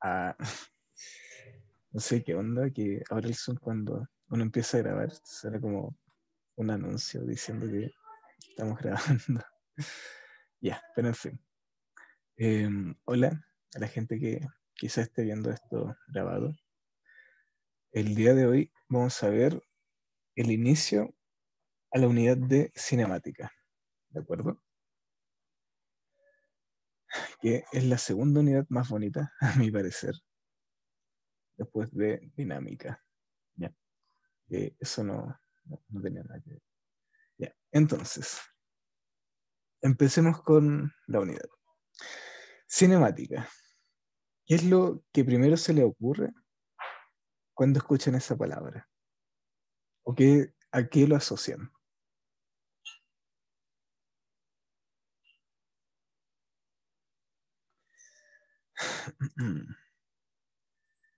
Ah, no sé qué onda, que ahora el Zoom cuando uno empieza a grabar, será como un anuncio diciendo que estamos grabando. Ya, pero en fin. Hola a la gente que quizá esté viendo esto grabado. El día de hoy vamos a ver el inicio a la unidad de cinemática, ¿de acuerdo? Que es la segunda unidad más bonita, a mi parecer, después de dinámica. ¿Ya? Eso no tenía nada que ver. Ya, entonces, empecemos con la unidad. Cinemática. ¿Qué es lo que primero se le ocurre cuando escuchan esa palabra? ¿O a qué lo asocian?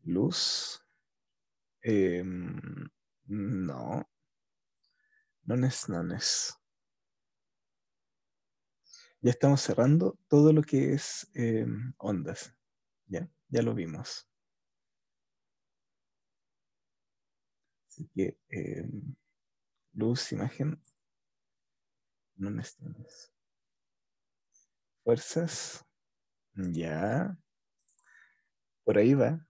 Luz. No, no es. Ya estamos cerrando todo lo que es ondas. Ya lo vimos. Así que luz, imagen, no es. Fuerzas, ya. Por ahí va,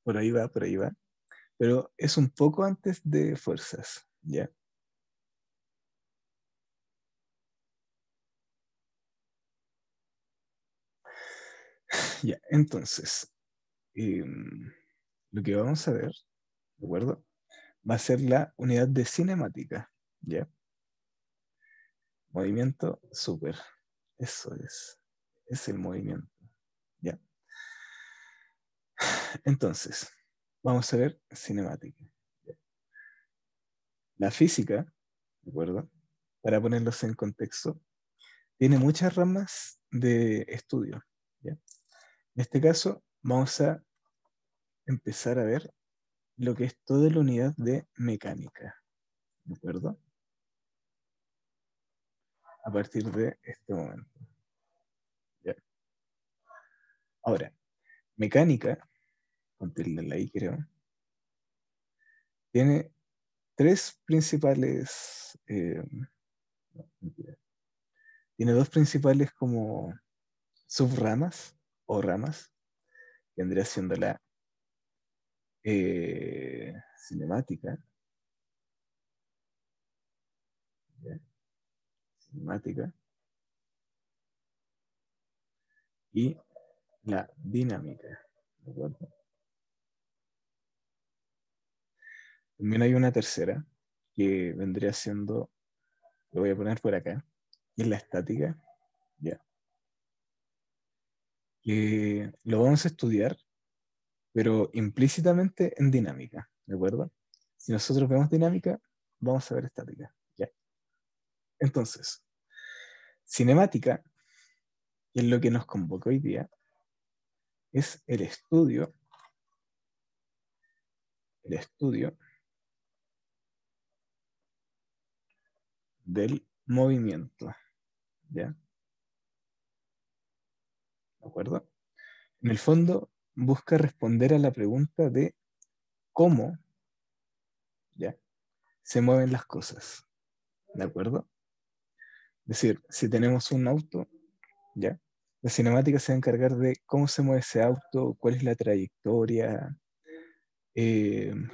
por ahí va, por ahí va. Pero es un poco antes de fuerzas, ¿ya? Ya, entonces, lo que vamos a ver, ¿de acuerdo? Va a ser la unidad de cinemática, ¿ya? Movimiento, súper. Eso es el movimiento, ¿ya? Entonces, vamos a ver cinemática. ¿Ya? La física, ¿de acuerdo? Para ponerlos en contexto, tiene muchas ramas de estudio, ¿ya? En este caso, vamos a empezar a ver lo que es toda la unidad de mecánica, ¿de acuerdo? A partir de este momento. ¿Ya? Ahora, mecánica, con tilde en la I creo, tiene tres principales, no, mentira. Tiene dos principales como subramas o ramas, que vendría siendo la cinemática, ¿ya? Cinemática y la dinámica, ¿de acuerdo? También hay una tercera que vendría siendo, lo voy a poner por acá, que es la estática, ¿ya? Que lo vamos a estudiar, pero implícitamente en dinámica, ¿de acuerdo? Si nosotros vemos dinámica, vamos a ver estática, ¿ya? Entonces, cinemática, que es lo que nos convoca hoy día, es el estudio del movimiento, ¿ya? ¿De acuerdo? En el fondo, busca responder a la pregunta de cómo, ¿ya? Se mueven las cosas, ¿de acuerdo? Es decir, si tenemos un auto, ¿ya? La cinemática se va a encargar de cómo se mueve ese auto, cuál es la trayectoria,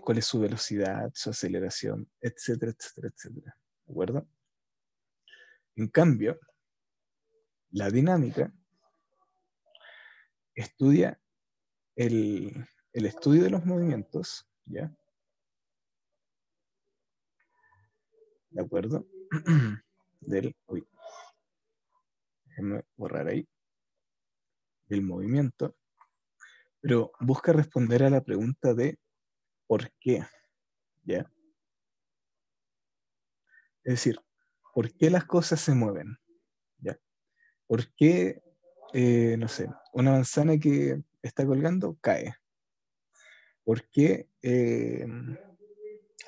cuál es su velocidad, su aceleración, etcétera, etcétera, etcétera. ¿De acuerdo? En cambio, la dinámica estudia el estudio de los movimientos, ¿ya? ¿De acuerdo? Uy, déjenme borrar ahí, del movimiento, pero busca responder a la pregunta de ¿por qué? ¿Ya? Es decir, ¿por qué las cosas se mueven? ¿Ya? ¿Por qué, no sé, una manzana que está colgando cae? ¿Por qué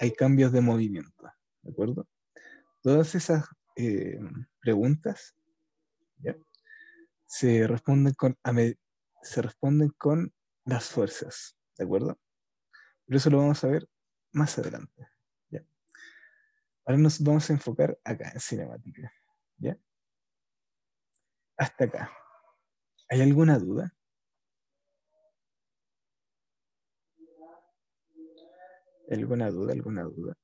hay cambios de movimiento? ¿De acuerdo? Todas esas preguntas, ¿ya? se responden se responden con las fuerzas, ¿de acuerdo? Pero eso lo vamos a ver más adelante. ¿Ya? Ahora nos vamos a enfocar acá en cinemática. ¿Ya? Hasta acá. ¿Hay alguna duda? ¿Alguna duda? ¿Alguna duda?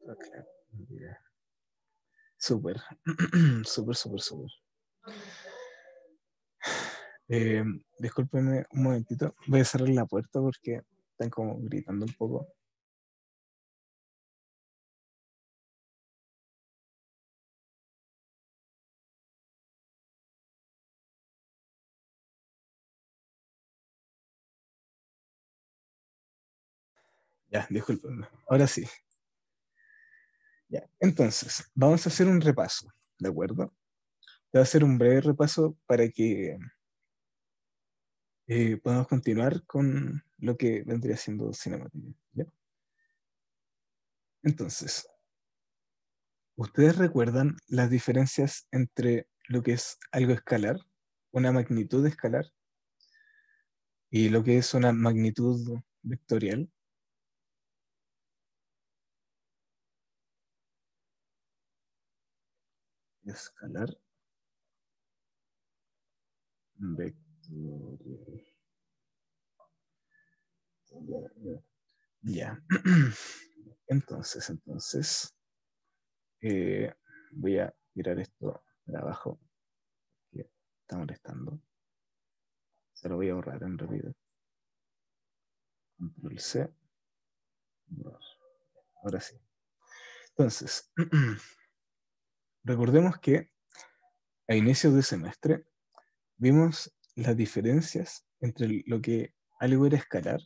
Ok. Ya. Súper. Súper, súper, súper. Discúlpenme un momentito. Voy a cerrar la puerta porque están como gritando un poco. Ya, discúlpenme. Ahora sí. Ya. Entonces, vamos a hacer un repaso, ¿de acuerdo? Voy a hacer un breve repaso para que podamos continuar con lo que vendría siendo cinemática. ¿Ya? Entonces, ¿ustedes recuerdan las diferencias entre lo que es algo escalar, una magnitud escalar, y lo que es una magnitud vectorial? Escalar, vectorial. Ya. Entonces, voy a tirar esto de abajo, que está molestando. Se lo voy a borrar en realidad. Control C. Ahora sí. Entonces, recordemos que a inicios de semestre vimos las diferencias entre lo que algo era escalar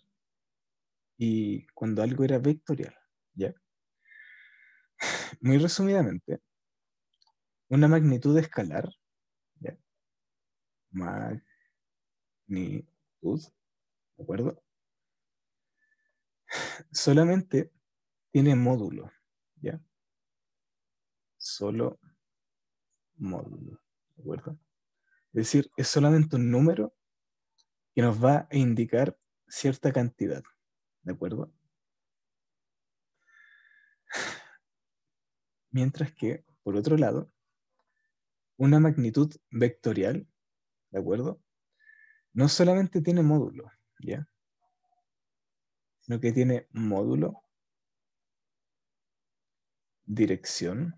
y cuando algo era vectorial. ¿Ya? Muy resumidamente, una magnitud escalar, ¿ya? Magnitud, ¿de acuerdo? Solamente tiene módulo, ¿ya? Solo módulo, ¿de acuerdo? Es decir, es solamente un número que nos va a indicar cierta cantidad, ¿de acuerdo? Mientras que, por otro lado, una magnitud vectorial, ¿de acuerdo? No solamente tiene módulo, ¿ya? Sino que tiene módulo, dirección,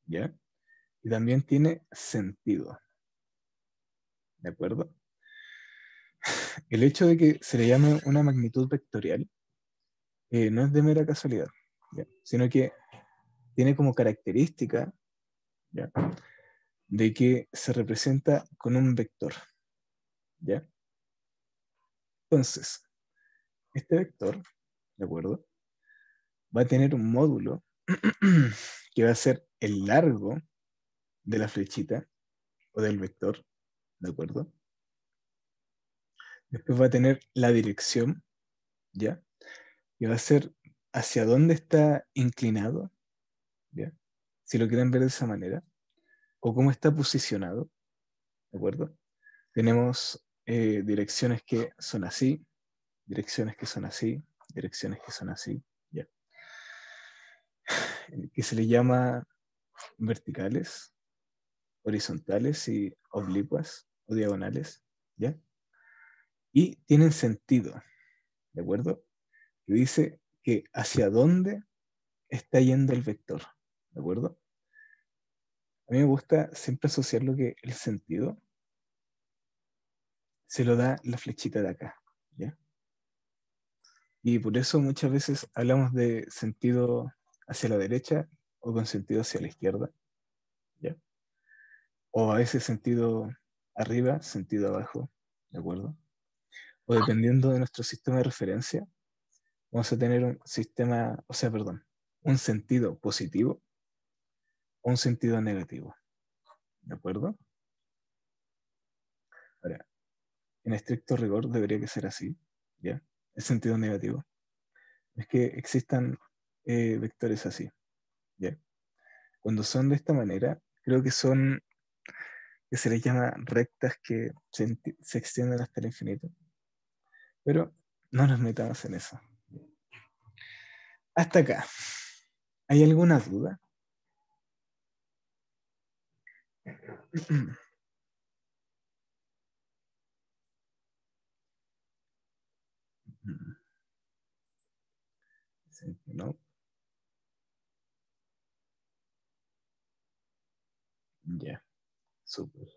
¿ya? Y también tiene sentido, ¿de acuerdo? El hecho de que se le llame una magnitud vectorial no es de mera casualidad, ¿ya? Sino que tiene como característica, ¿ya? De que se representa con un vector, ¿ya? Entonces, este vector, ¿de acuerdo? Va a tener un módulo que va a ser el largo de la flechita o del vector, ¿de acuerdo? Después va a tener la dirección, ¿ya? Y va a ser hacia dónde está inclinado, ¿ya? Si lo quieren ver de esa manera, o cómo está posicionado, ¿de acuerdo? Tenemos direcciones que son así, direcciones que son así, direcciones que son así, ¿ya? Que se le llama verticales, horizontales y oblicuas o diagonales, ¿ya? Y tienen sentido, ¿de acuerdo? Que dice que hacia dónde está yendo el vector, ¿de acuerdo? A mí me gusta siempre asociar lo que el sentido se lo da la flechita de acá, ¿ya? Y por eso muchas veces hablamos de sentido hacia la derecha o con sentido hacia la izquierda, ¿ya? O a veces sentido arriba, sentido abajo, ¿de acuerdo? O dependiendo de nuestro sistema de referencia, vamos a tener un sistema, o sea, perdón, un sentido positivo o un sentido negativo, ¿de acuerdo? Ahora, en estricto rigor debería que ser así, ¿ya? En sentido negativo. Es que existan vectores así, ¿ya? Cuando son de esta manera, creo que son, que se les llama rectas que se extienden hasta el infinito. Pero no nos metamos en eso. Hasta acá. ¿Hay alguna duda? Sí, ¿no? Ya, súper.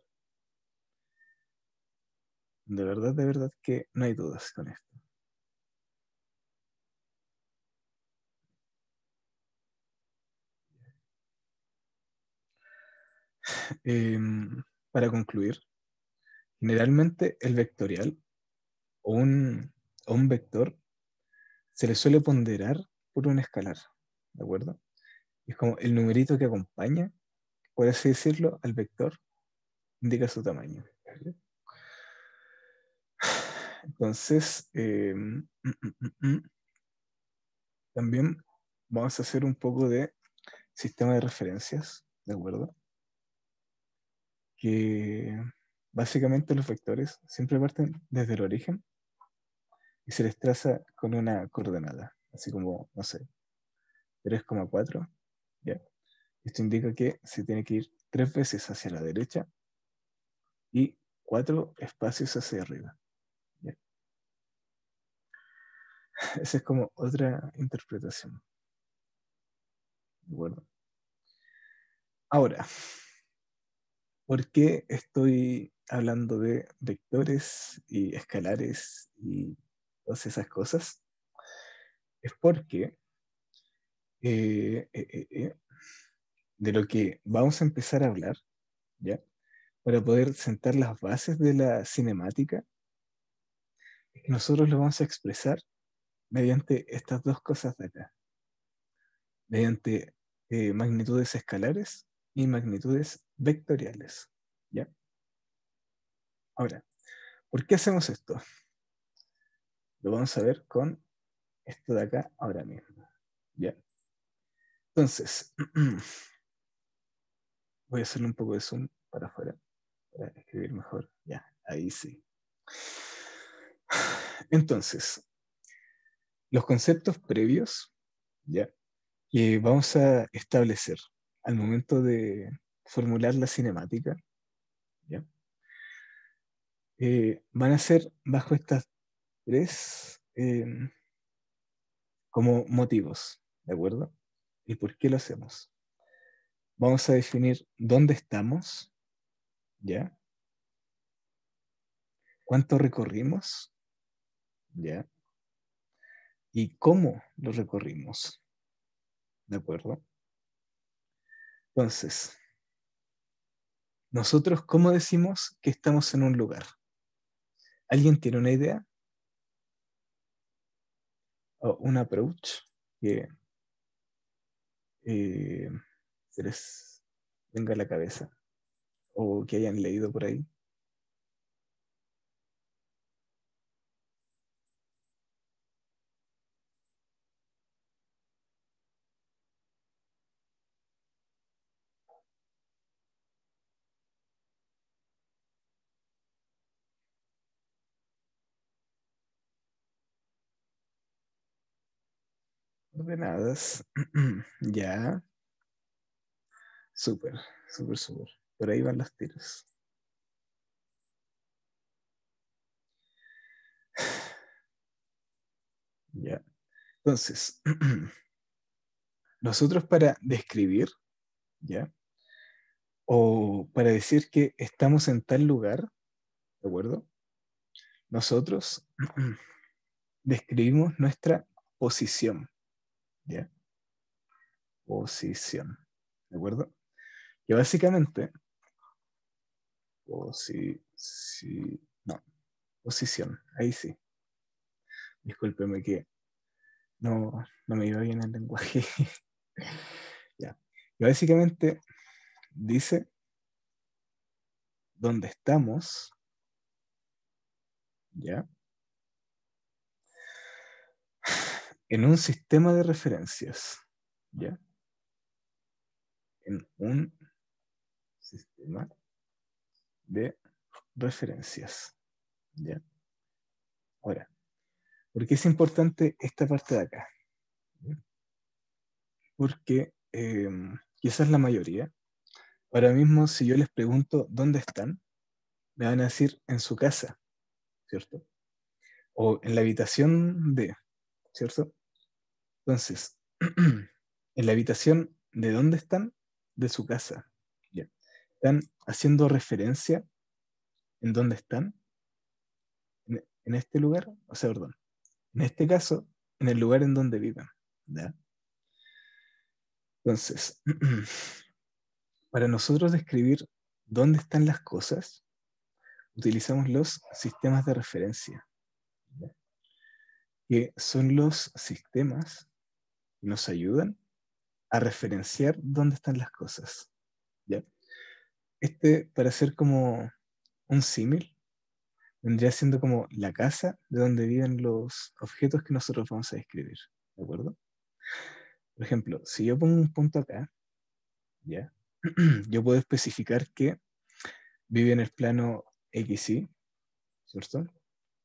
De verdad que no hay dudas con esto. Para concluir, generalmente el vectorial o o un vector se le suele ponderar por un escalar, ¿de acuerdo? Es como el numerito que acompaña, por así decirlo, al vector, indica su tamaño. ¿Vale? Entonces, también vamos a hacer un poco de sistema de referencias, ¿de acuerdo? Que básicamente los vectores siempre parten desde el origen y se les traza con una coordenada, así como, no sé, 3,4, ¿ya? Esto indica que se tiene que ir 3 veces hacia la derecha y 4 espacios hacia arriba, ¿ya? Esa es como otra interpretación, ¿de acuerdo? Ahora, ¿por qué estoy hablando de vectores y escalares y todas esas cosas? Es porque eh, eh, eh, eh, de lo que vamos a empezar a hablar, ¿ya? Para poder sentar las bases de la cinemática, es que nosotros lo vamos a expresar mediante estas dos cosas de acá, mediante magnitudes escalares y magnitudes vectoriales, ¿ya? Ahora, ¿por qué hacemos esto? Lo vamos a ver con esto de acá ahora mismo, ¿ya? Entonces, voy a hacerle un poco de zoom para afuera, para escribir mejor. Ya, ahí sí. Entonces, los conceptos previos, ¿ya? Que vamos a establecer al momento de formular la cinemática, ¿ya? Van a ser bajo estas tres como motivos, ¿de acuerdo? ¿Y por qué lo hacemos? Vamos a definir dónde estamos, ¿ya? ¿Cuánto recorrimos? ¿Ya? ¿Y cómo lo recorrimos? ¿De acuerdo? Entonces, nosotros, ¿cómo decimos que estamos en un lugar? ¿Alguien tiene una idea o un approach que eh, se les venga a la cabeza o que hayan leído por ahí? Ordenadas. Ya, súper, súper, súper. Por ahí van los tiros. Ya. Entonces, nosotros para describir, ¿ya? O para decir que estamos en tal lugar, ¿de acuerdo? Nosotros describimos nuestra posición, ¿ya? Posición, ¿de acuerdo? Que básicamente, no, posición, ahí sí. Discúlpeme que no me iba bien el lenguaje. Ya. Que básicamente dice dónde estamos, ¿ya? en un sistema de referencias, ¿ya? En un sistema de referencias, ¿ya? Ahora, ¿por qué es importante esta parte de acá? ¿Ya? Porque quizás la mayoría, ahora mismo si yo les pregunto dónde están, me van a decir en su casa, ¿cierto? O en la habitación de, ¿cierto? Entonces, en la habitación de dónde están, de su casa, ¿ya? Están haciendo referencia en dónde están, en este lugar, o sea, perdón, en este caso, en el lugar en donde viven, ¿ya? Entonces, para nosotros describir dónde están las cosas, utilizamos los sistemas de referencia, ¿ya? Que son los sistemas que nos ayudan a referenciar dónde están las cosas, ¿ya? Para hacer como un símil, vendría siendo como la casa de donde viven los objetos que nosotros vamos a describir, ¿de acuerdo? Por ejemplo, si yo pongo un punto acá, ¿ya? Yo puedo especificar que vive en el plano XY, ¿cierto?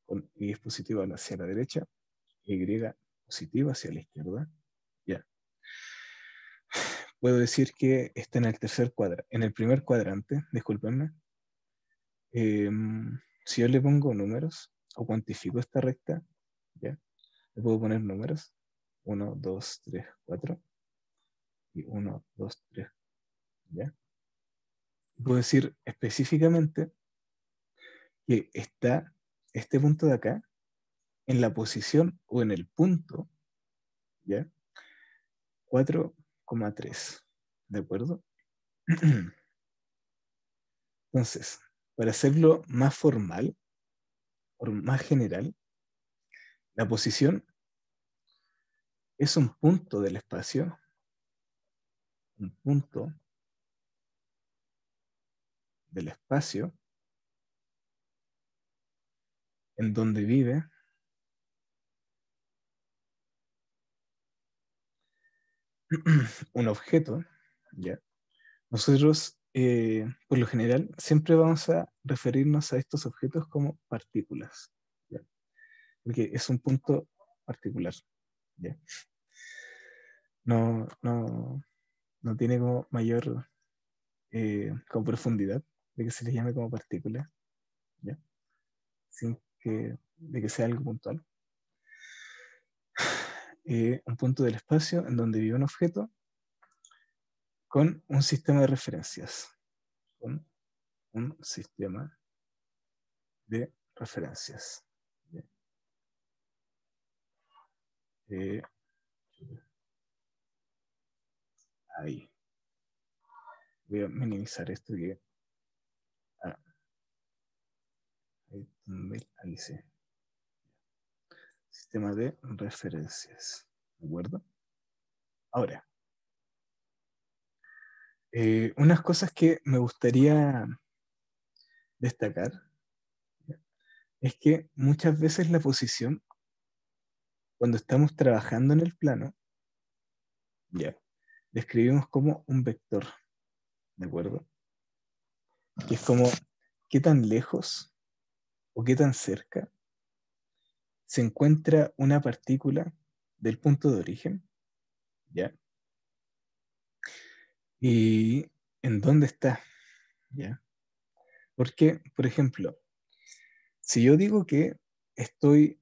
Con Y positiva hacia la derecha, Y positiva hacia la izquierda, ¿ya? Puedo decir que está en el en el primer cuadrante, discúlpenme. Si yo le pongo números o cuantifico esta recta, ¿ya? Le puedo poner números, 1, 2, 3, 4, y 1, 2, 3, ¿ya? Puedo decir específicamente que está este punto de acá en la posición o en el punto, ¿ya? 4,3, ¿de acuerdo? Entonces, para hacerlo más formal o más general, la posición es un punto del espacio, un punto del espacio en donde vive un objeto, ¿ya? Nosotros, por lo general, siempre vamos a referirnos a estos objetos como partículas, ¿ya? Porque es un punto particular, ¿ya? No, no, no tiene como mayor como profundidad de que se les llame como partícula, ¿ya? Sin de que sea algo puntual. Un punto del espacio en donde vive un objeto con un sistema de referencias, con un sistema de referencias. ¿Ya? Eh, Ahí. Voy a minimizar esto que... Ah, ahí sí. Sistema de referencias. ¿De acuerdo? Ahora, unas cosas que me gustaría destacar, ¿ya? Es que muchas veces la posición, cuando estamos trabajando en el plano, ya, describimos como un vector, ¿de acuerdo? Que es como qué tan lejos o qué tan cerca se encuentra una partícula del punto de origen, ¿ya? Y en dónde está, ¿ya? Porque, por ejemplo, si yo digo que estoy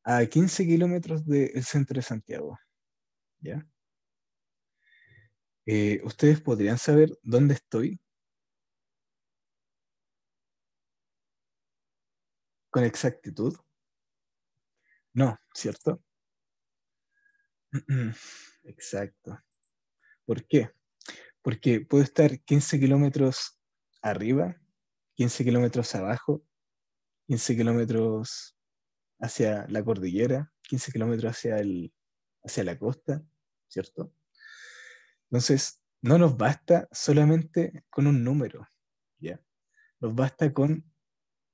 a 15 kilómetros del centro de Santiago, ¿ya? ¿Ustedes podrían saber dónde estoy con exactitud? No, ¿cierto? Exacto. ¿Por qué? Porque puedo estar 15 kilómetros arriba, 15 kilómetros abajo, 15 kilómetros hacia la cordillera, 15 kilómetros hacia la costa, ¿cierto? Entonces, no nos basta solamente con un número, ¿ya? Nos basta con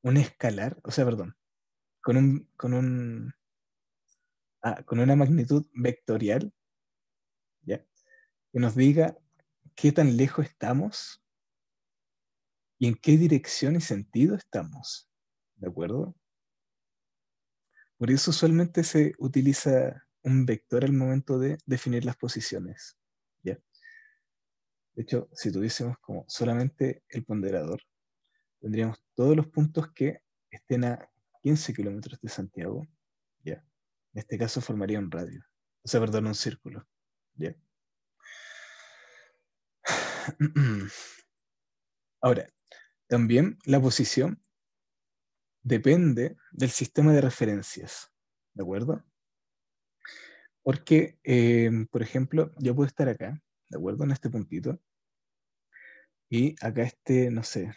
un escalar, o sea, perdón, con un con una magnitud vectorial, ¿ya? Que nos diga qué tan lejos estamos y en qué dirección y sentido estamos, ¿de acuerdo? Por eso usualmente se utiliza un vector al momento de definir las posiciones, ¿ya? De hecho, si tuviésemos como solamente el ponderador, tendríamos todos los puntos que estén a 15 kilómetros de Santiago, ¿ya? En este caso formaría un radio, o sea, perdón, un círculo, ¿ya? Ahora, también la posición depende del sistema de referencias, ¿de acuerdo? Porque, por ejemplo, yo puedo estar acá, ¿de acuerdo? En este puntito, y acá esté, no sé,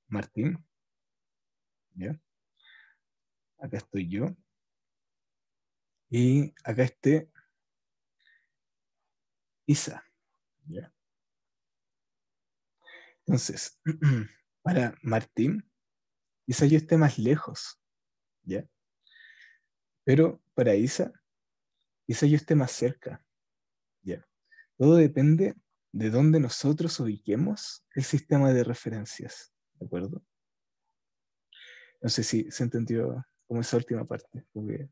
Martín, ¿ya? Acá estoy yo, y acá esté Isa, ¿ya? Entonces, para Martín, quizá yo esté más lejos, ¿ya? Pero para Isa, quizá yo esté más cerca, ¿ya? Todo depende de dónde nosotros ubiquemos el sistema de referencias, ¿de acuerdo? No sé si se entendió como esa última parte, porque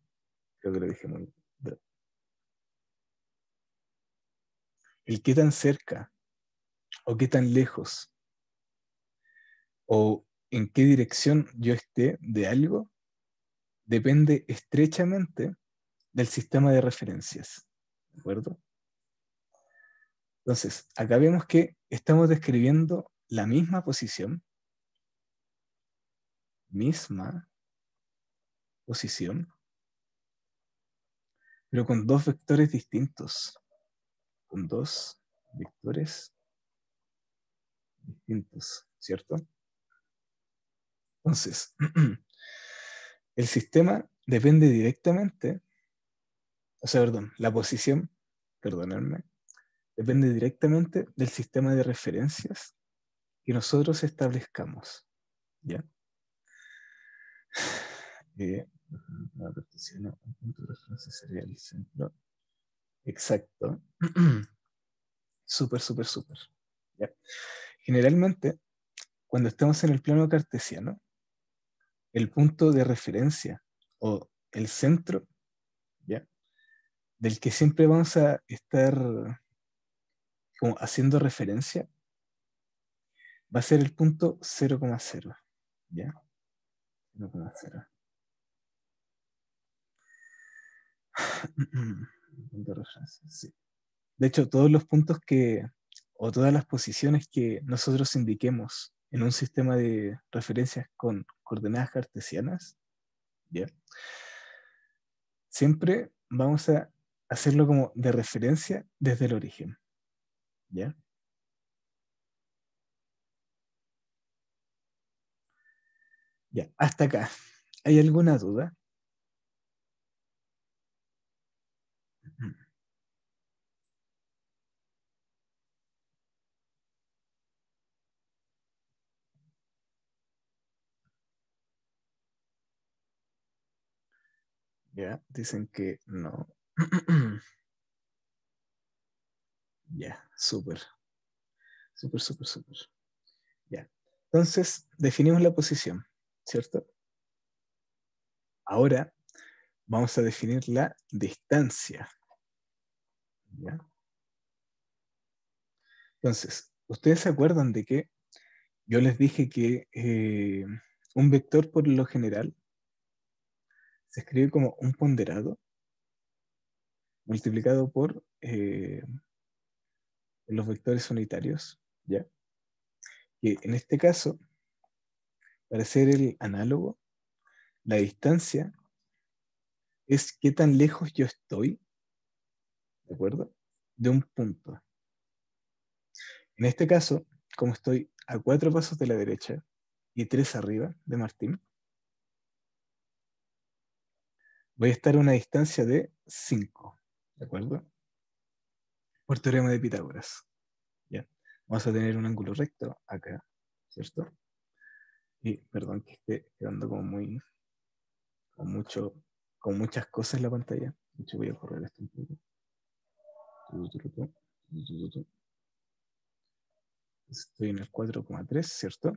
creo que lo dije muy bien. El qué tan cerca o qué tan lejos o en qué dirección yo esté de algo depende estrechamente del sistema de referencias, ¿de acuerdo? Entonces, acá vemos que estamos describiendo la misma posición, pero con dos vectores distintos, con dos vectores distintos, ¿cierto? Entonces, el sistema depende directamente, o sea, perdón, la posición, perdonadme, depende directamente del sistema de referencias que nosotros establezcamos, ¿ya? La partición, un punto de referencia sería el centro. Exacto. Súper, súper, súper. ¿Ya? Generalmente, cuando estamos en el plano cartesiano, el punto de referencia o el centro, ¿ya? Del que siempre vamos a estar como haciendo referencia, va a ser el punto 0,0, ¿ya? 0,0. Punto de referencia, sí. De hecho, todos los puntos o todas las posiciones que nosotros indiquemos en un sistema de referencias con coordenadas cartesianas, ¿ya? Siempre vamos a hacerlo como de referencia desde el origen, ¿ya? Ya, hasta acá. ¿Hay alguna duda? Ya, dicen que no. Ya, súper, súper, súper, súper. Ya. Entonces, definimos la posición, ¿cierto? Ahora vamos a definir la distancia, ¿ya? Entonces, ¿ustedes se acuerdan de que yo les dije que un vector por lo general se escribe como un ponderado multiplicado por los vectores unitarios, ¿ya? Que en este caso, para ser el análogo, la distancia es qué tan lejos yo estoy, ¿de acuerdo? De un punto. En este caso, como estoy a 4 pasos de la derecha y 3 arriba de Martín, voy a estar a una distancia de 5, ¿de acuerdo? Por teorema de Pitágoras, ¿ya? Vamos a tener un ángulo recto acá, ¿cierto? Y perdón que esté quedando como muy, con muchas cosas en la pantalla. hecho, voy a correr esto un poco. Estoy en el 4,3, ¿cierto?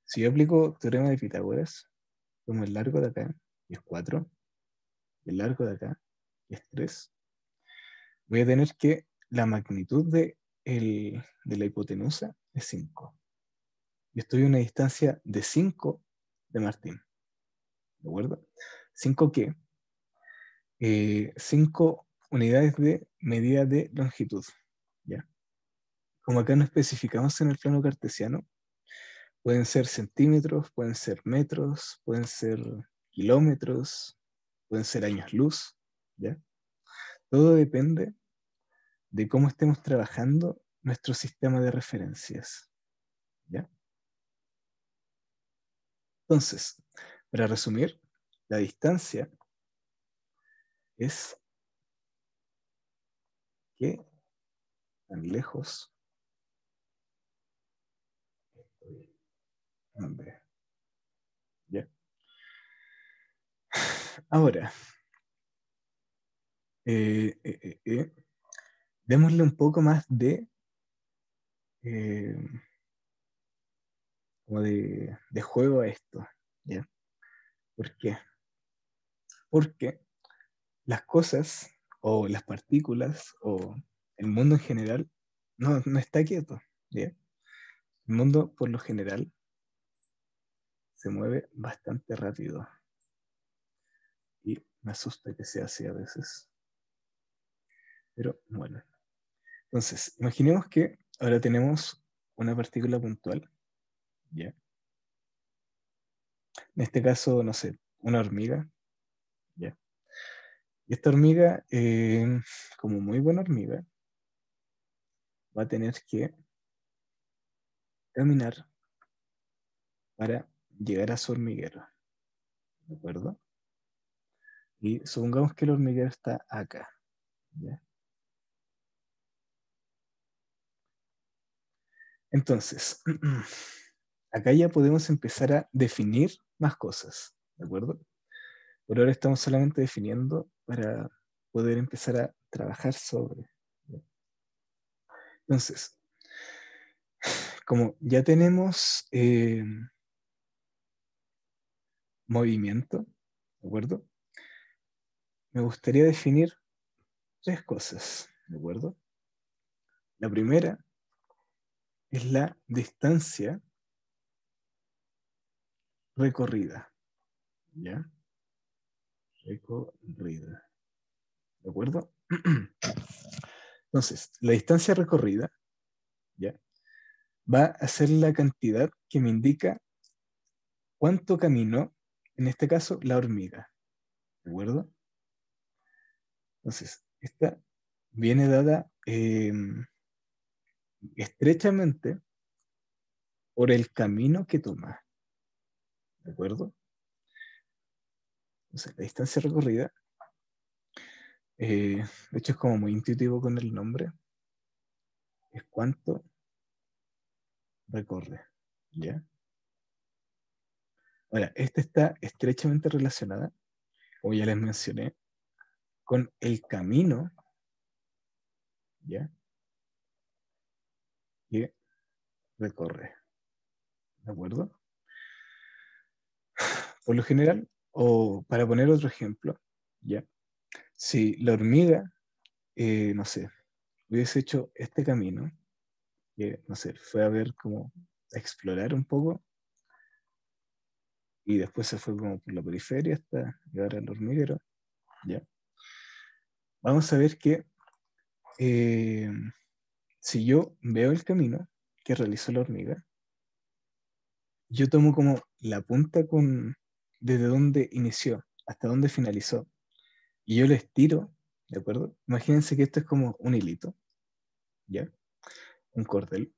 Si yo aplico teorema de Pitágoras, tomo el largo de acá, que es 4, y el largo de acá, que es 3, voy a tener que la magnitud de la hipotenusa es 5. Y estoy a una distancia de 5 de Martín. ¿De acuerdo? ¿5 qué? 5 unidades de medida de longitud. ¿Ya? Como acá no especificamos en el plano cartesiano, pueden ser centímetros, pueden ser metros, pueden ser kilómetros, pueden ser años luz. ¿Ya? Todo depende de cómo estemos trabajando nuestro sistema de referencias. ¿Ya? Entonces, para resumir, la distancia es qué tan lejos estoy. ¿Ya? Ahora, eh, eh, eh, eh, démosle un poco más eh, como de juego a esto. ¿Ya? ¿Por qué? Porque las cosas o las partículas o el mundo en general no está quieto. ¿Ya? El mundo por lo general se mueve bastante rápido y me asusta que sea así a veces. Pero bueno, entonces imaginemos que ahora tenemos una partícula puntual. ¿Ya? En este caso, no sé, una hormiga. ¿Ya? Y esta hormiga, como muy buena hormiga, va a tener que caminar para llegar a su hormiguero. ¿De acuerdo? Y supongamos que el hormiguero está acá. ¿Ya? Entonces, acá ya podemos empezar a definir más cosas. ¿De acuerdo? Por ahora estamos solamente definiendo para poder empezar a trabajar sobre. ¿Ya? Entonces, como ya tenemos movimiento, ¿de acuerdo? Me gustaría definir tres cosas, ¿de acuerdo? La primera es la distancia recorrida, ¿ya? Recorrida, ¿de acuerdo? Entonces, la distancia recorrida, ¿ya? Va a ser la cantidad que me indica cuánto caminó, en este caso, la hormiga, ¿de acuerdo? Entonces, esta viene dada estrechamente por el camino que toma, ¿de acuerdo? Entonces, la distancia recorrida, de hecho es como muy intuitivo con el nombre, es cuánto recorre, ¿ya? Ahora, esta está estrechamente relacionada, como ya les mencioné, con el camino, ¿ya? Que recorre, ¿de acuerdo? Por lo general, o para poner otro ejemplo, ¿ya? Si la hormiga, no sé, hubiese hecho este camino, que, no sé, fue a ver como a explorar un poco, y después se fue como por la periferia hasta llegar al hormiguero, ¿ya? Vamos a ver que eh, si yo veo el camino que realizó la hormiga, yo tomo como la punta desde donde inició hasta donde finalizó, y yo le estiro, ¿de acuerdo? Imagínense que esto es como un hilito, ¿ya? Un cordel.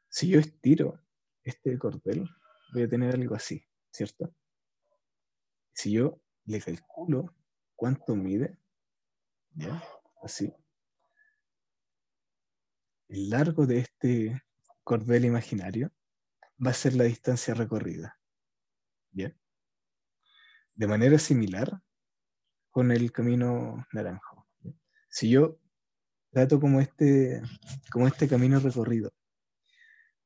Si yo estiro este cordel, voy a tener algo así, ¿cierto? Si yo le calculo cuánto mide, ¿ya? Así, el largo de este cordel imaginario va a ser la distancia recorrida, ¿ya? De manera similar, con el camino naranjo. Si yo trato como este camino recorrido,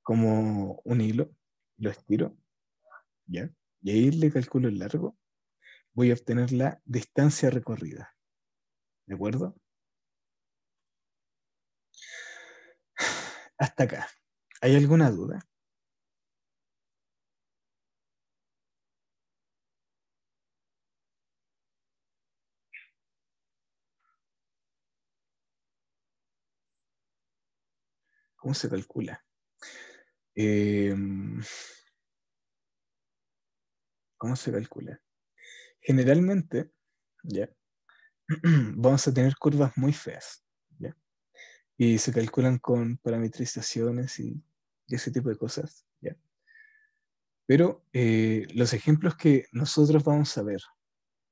como un hilo, lo estiro, ¿ya? Y ahí le calculo el largo, voy a obtener la distancia recorrida, ¿de acuerdo? Hasta acá. ¿Hay alguna duda? ¿Cómo se calcula? Eh, ¿Cómo se calcula? Generalmente, ¿ya? Vamos a tener curvas muy feas, ¿ya? Y se calculan con parametrizaciones y ese tipo de cosas, ¿ya? Pero los ejemplos que nosotros vamos a ver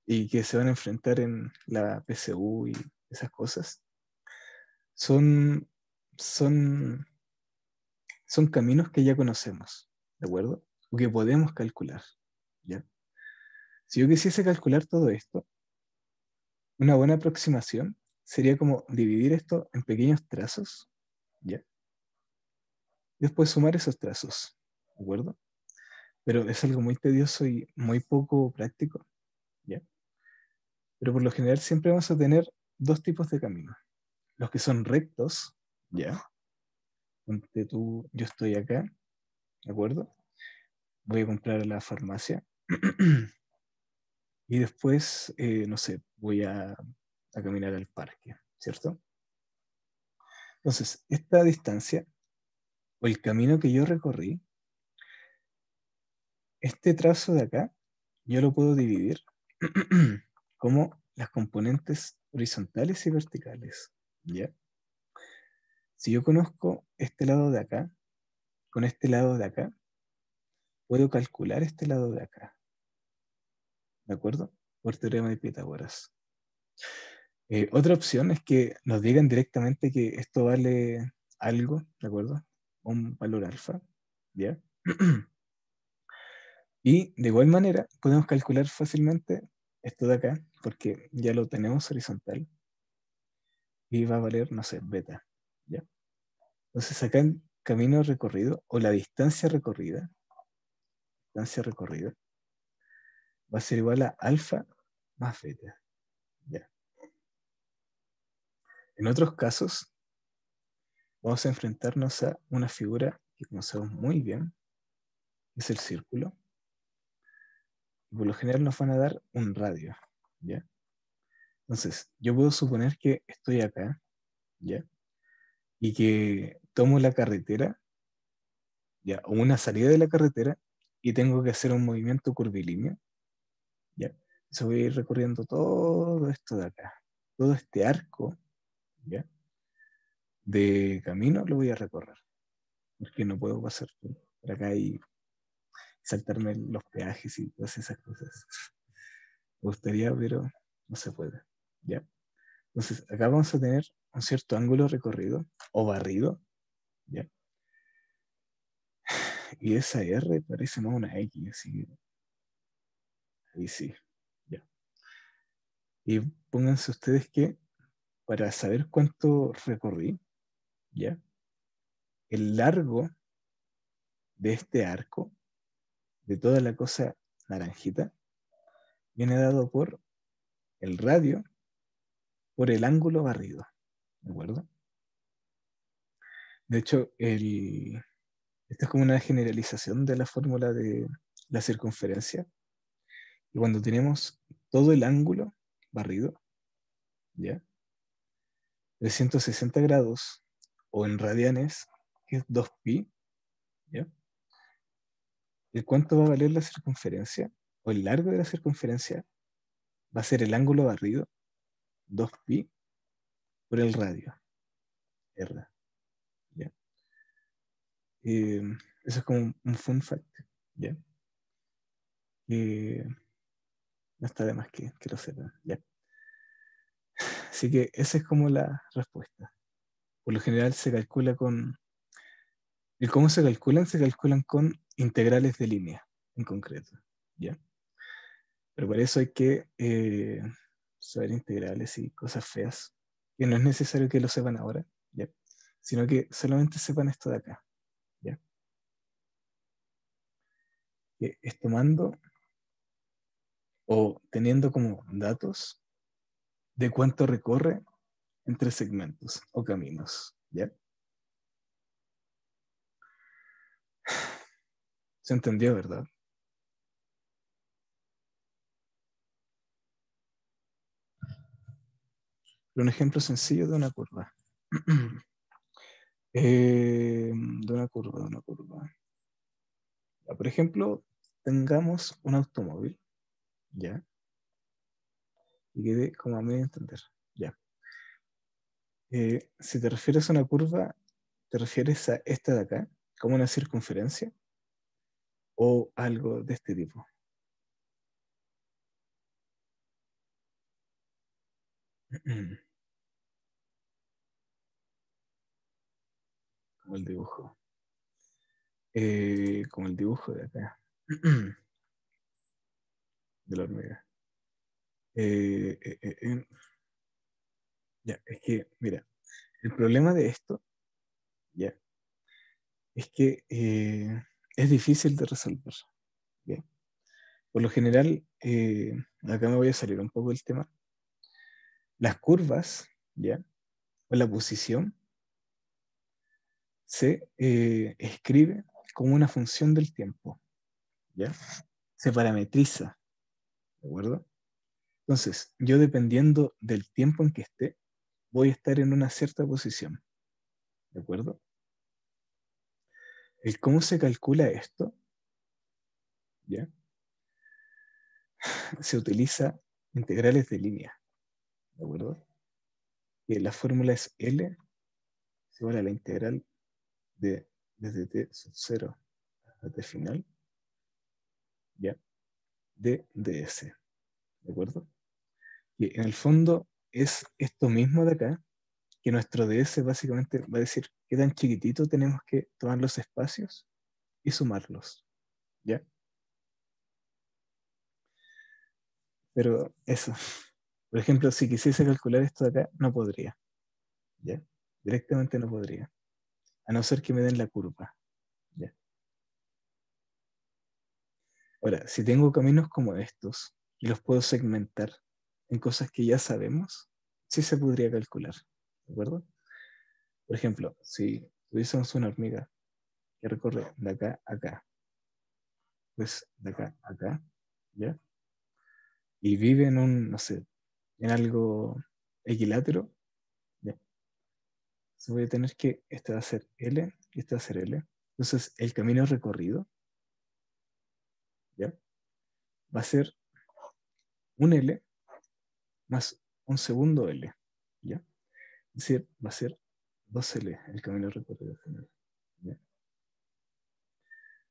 y que se van a enfrentar en la PSU y esas cosas son, son, son caminos que ya conocemos, ¿de acuerdo? O que podemos calcular, ¿ya? Si yo quisiese calcular todo esto, una buena aproximación sería como dividir esto en pequeños trazos, ¿ya? Y después sumar esos trazos, ¿de acuerdo? Pero es algo muy tedioso y muy poco práctico, ¿ya? Pero por lo general siempre vamos a tener dos tipos de caminos. Los que son rectos, ¿ya? Ponte tú, yo estoy acá, ¿de acuerdo? Voy a comprar a la farmacia y después, no sé, voy a caminar al parque, ¿cierto? Entonces, esta distancia o el camino que yo recorrí, este trazo de acá, yo lo puedo dividir como las componentes horizontales y verticales, ¿ya? Si yo conozco este lado de acá, con este lado de acá, puedo calcular este lado de acá, ¿de acuerdo? Por teorema de Pitágoras. Otra opción es que nos digan directamente que esto vale algo, ¿de acuerdo? Un valor alfa, ¿ya? Y de igual manera podemos calcular fácilmente esto de acá, porque ya lo tenemos horizontal y va a valer, no sé, beta, ¿ya? Entonces acá el camino recorrido o la distancia recorrida va a ser igual a alfa más beta, ¿ya? En otros casos vamos a enfrentarnos a una figura que conocemos muy bien, que es el círculo, y por lo general nos van a dar un radio, ¿ya? Entonces, yo puedo suponer que estoy acá, ¿ya? Y que tomo la carretera, ¿ya? O una salida de la carretera y tengo que hacer un movimiento curvilíneo, ¿ya? Entonces voy a ir recorriendo todo esto de acá, todo este arco, ¿ya? De camino lo voy a recorrer, porque no puedo pasar por acá y saltarme los peajes y todas esas cosas. Me gustaría, pero no se puede, ¿ya? Entonces, acá vamos a tener un cierto ángulo recorrido o barrido, ¿ya? Y esa R parece más una X, así que ahí sí, ¿ya? Y pónganse ustedes que para saber cuánto recorrí, ¿ya? El largo de este arco, de toda la cosa naranjita, viene dado por el radio por el ángulo barrido, ¿de acuerdo? De hecho, esto es como una generalización de la fórmula de la circunferencia. Y cuando tenemos todo el ángulo barrido, ¿ya? 360 grados o en radianes, que es 2pi, ¿ya? ¿El cuánto va a valer la circunferencia? O el largo de la circunferencia va a ser el ángulo barrido, 2pi, por el radio, R, ¿ya? Eh, Eso es como un fun fact, ¿ya? Que no está de más que lo sepan, ¿ya? Así que esa es como la respuesta. Por lo general se calcula con... ¿Y cómo se calculan? Se calculan con integrales de línea, en concreto, ¿ya? Pero para eso hay que saber integrales y cosas feas, que no es necesario que lo sepan ahora, ¿ya? Sino que solamente sepan esto de acá, ¿ya? Que es tomando o teniendo como datos de cuánto recorre entre segmentos o caminos, ¿ya? ¿Se entendió, verdad? Un ejemplo sencillo de una curva. De una curva, de una curva. Ya, por ejemplo, tengamos un automóvil, ¿ya? Y quede como a medio entender, ¿ya? Si te refieres a una curva, ¿te refieres a esta de acá, como una circunferencia, o algo de este tipo? Como el dibujo. Como el dibujo de acá, de la hormiga. Eh, eh, eh, eh, ya, es que, mira, el problema de esto, ya, es que es difícil de resolver, ¿ya? Por lo general, acá me voy a salir un poco del tema. Las curvas, ¿ya? O la posición se escribe como una función del tiempo, ¿ya? Se parametriza, ¿de acuerdo? Entonces, yo dependiendo del tiempo en que esté, voy a estar en una cierta posición, ¿de acuerdo? El cómo se calcula esto, ¿ya? Se utiliza integrales de línea, ¿de acuerdo? Que la fórmula es L es igual a la integral de desde t sub 0 hasta t final, ¿ya? De ds, ¿de acuerdo? Y en el fondo es esto mismo de acá, que nuestro ds básicamente va a decir qué tan chiquitito tenemos que tomar los espacios y sumarlos, ¿ya? Pero eso, por ejemplo, si quisiese calcular esto de acá, no podría, ¿ya? Directamente no podría, a no ser que me den la curva, ¿ya? Ahora, si tengo caminos como estos y los puedo segmentar en cosas que ya sabemos, sí se podría calcular, ¿de acuerdo? Por ejemplo, si tuviésemos una hormiga que recorre de acá a acá, pues de acá a acá, ¿ya? Y vive en un, no sé, en algo equilátero, ¿ya? Entonces voy a tener que, este va a ser L y este va a ser L. Entonces el camino recorrido, ¿ya? Va a ser un L más un segundo L, ¿ya? Es decir, va a ser 2L el camino recorrido final, ¿ya?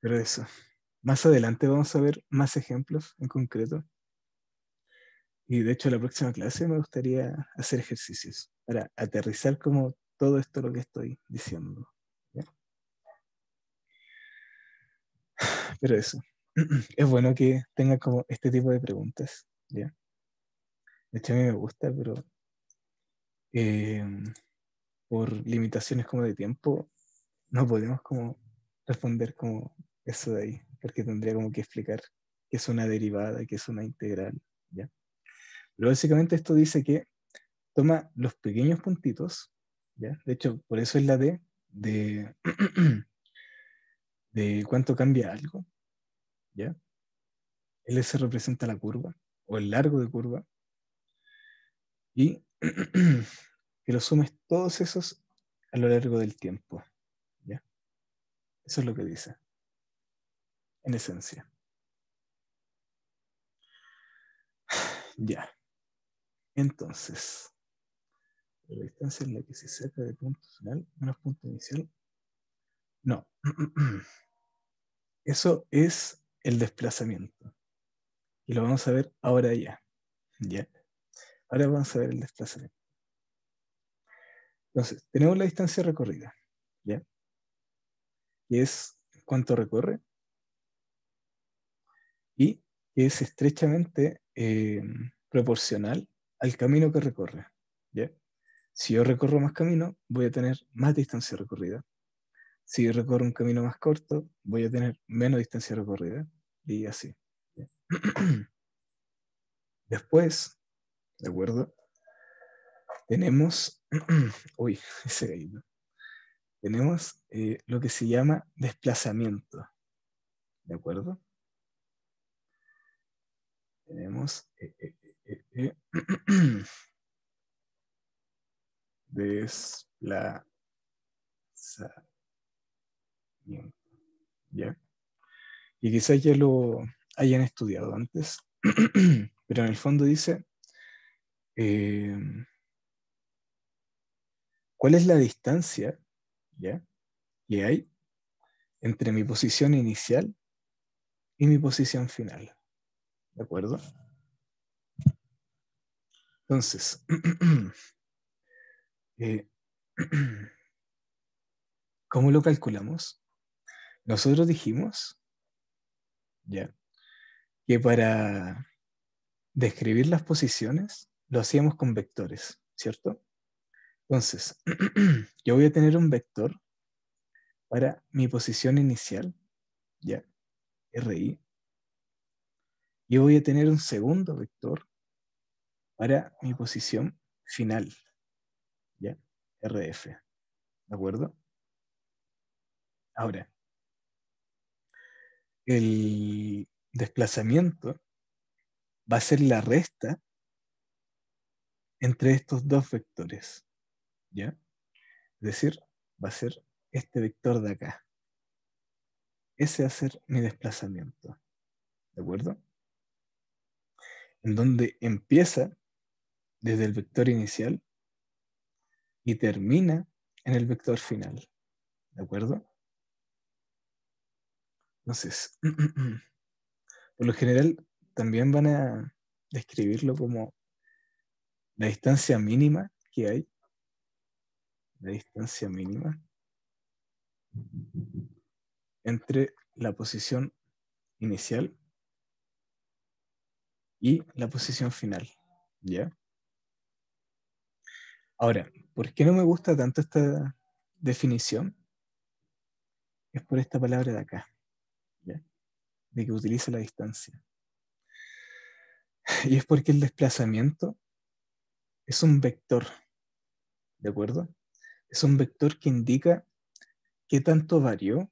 Pero eso, más adelante vamos a ver más ejemplos en concreto. Y de hecho, la próxima clase me gustaría hacer ejercicios para aterrizar como todo esto lo que estoy diciendo, ¿ya? Pero eso, es bueno que tenga como este tipo de preguntas, ¿ya? De hecho, a mí me gusta, pero eh, por limitaciones como de tiempo, no podemos como responder como eso de ahí, porque tendría como que explicar qué es una derivada, qué es una integral, ¿ya? Pero básicamente esto dice que toma los pequeños puntitos, ¿ya? De hecho, por eso es la D de, de cuánto cambia algo, ¿ya? LS representa la curva o el largo de curva y que lo sumes todos esos a lo largo del tiempo, ¿ya? Eso es lo que dice, en esencia. Ya, entonces, la distancia en la que se saca de punto final menos punto inicial. No, eso es el desplazamiento. Y lo vamos a ver ahora ya. ¿Ya? Ahora vamos a ver el desplazamiento. Entonces, tenemos la distancia recorrida, ¿ya? Que es cuánto recorre y que es estrechamente proporcional al camino que recorre, ¿ya? Si yo recorro más camino, voy a tener más distancia recorrida. Si yo recorro un camino más corto, voy a tener menos distancia recorrida. Y así. ¿Ya? Después, ¿de acuerdo? Tenemos, uy, ese gallito. Tenemos lo que se llama desplazamiento, ¿de acuerdo? Tenemos desplazamiento, ¿ya? Y quizás ya lo hayan estudiado antes, pero en el fondo dice, eh, ¿cuál es la distancia, ¿ya?, que hay entre mi posición inicial y mi posición final, ¿de acuerdo? Entonces, eh, ¿cómo lo calculamos? Nosotros dijimos, ¿ya?, que para describir las posiciones lo hacíamos con vectores, ¿cierto? Entonces, yo voy a tener un vector para mi posición inicial, ¿ya?, RI, y voy a tener un segundo vector para mi posición final, ¿ya?, RF, ¿de acuerdo? Ahora, el desplazamiento va a ser la resta entre estos dos vectores, ¿ya? Es decir, va a ser este vector de acá. Ese va a ser mi desplazamiento, ¿de acuerdo? En donde empieza desde el vector inicial y termina en el vector final, ¿de acuerdo? Entonces, por lo general también van a describirlo como la distancia mínima que hay, la distancia mínima entre la posición inicial y la posición final, ¿ya? Ahora, ¿por qué no me gusta tanto esta definición? Es por esta palabra de acá, ¿ya?, de que utiliza la distancia. Y es porque el desplazamiento es un vector, ¿de acuerdo? Es un vector que indica qué tanto varió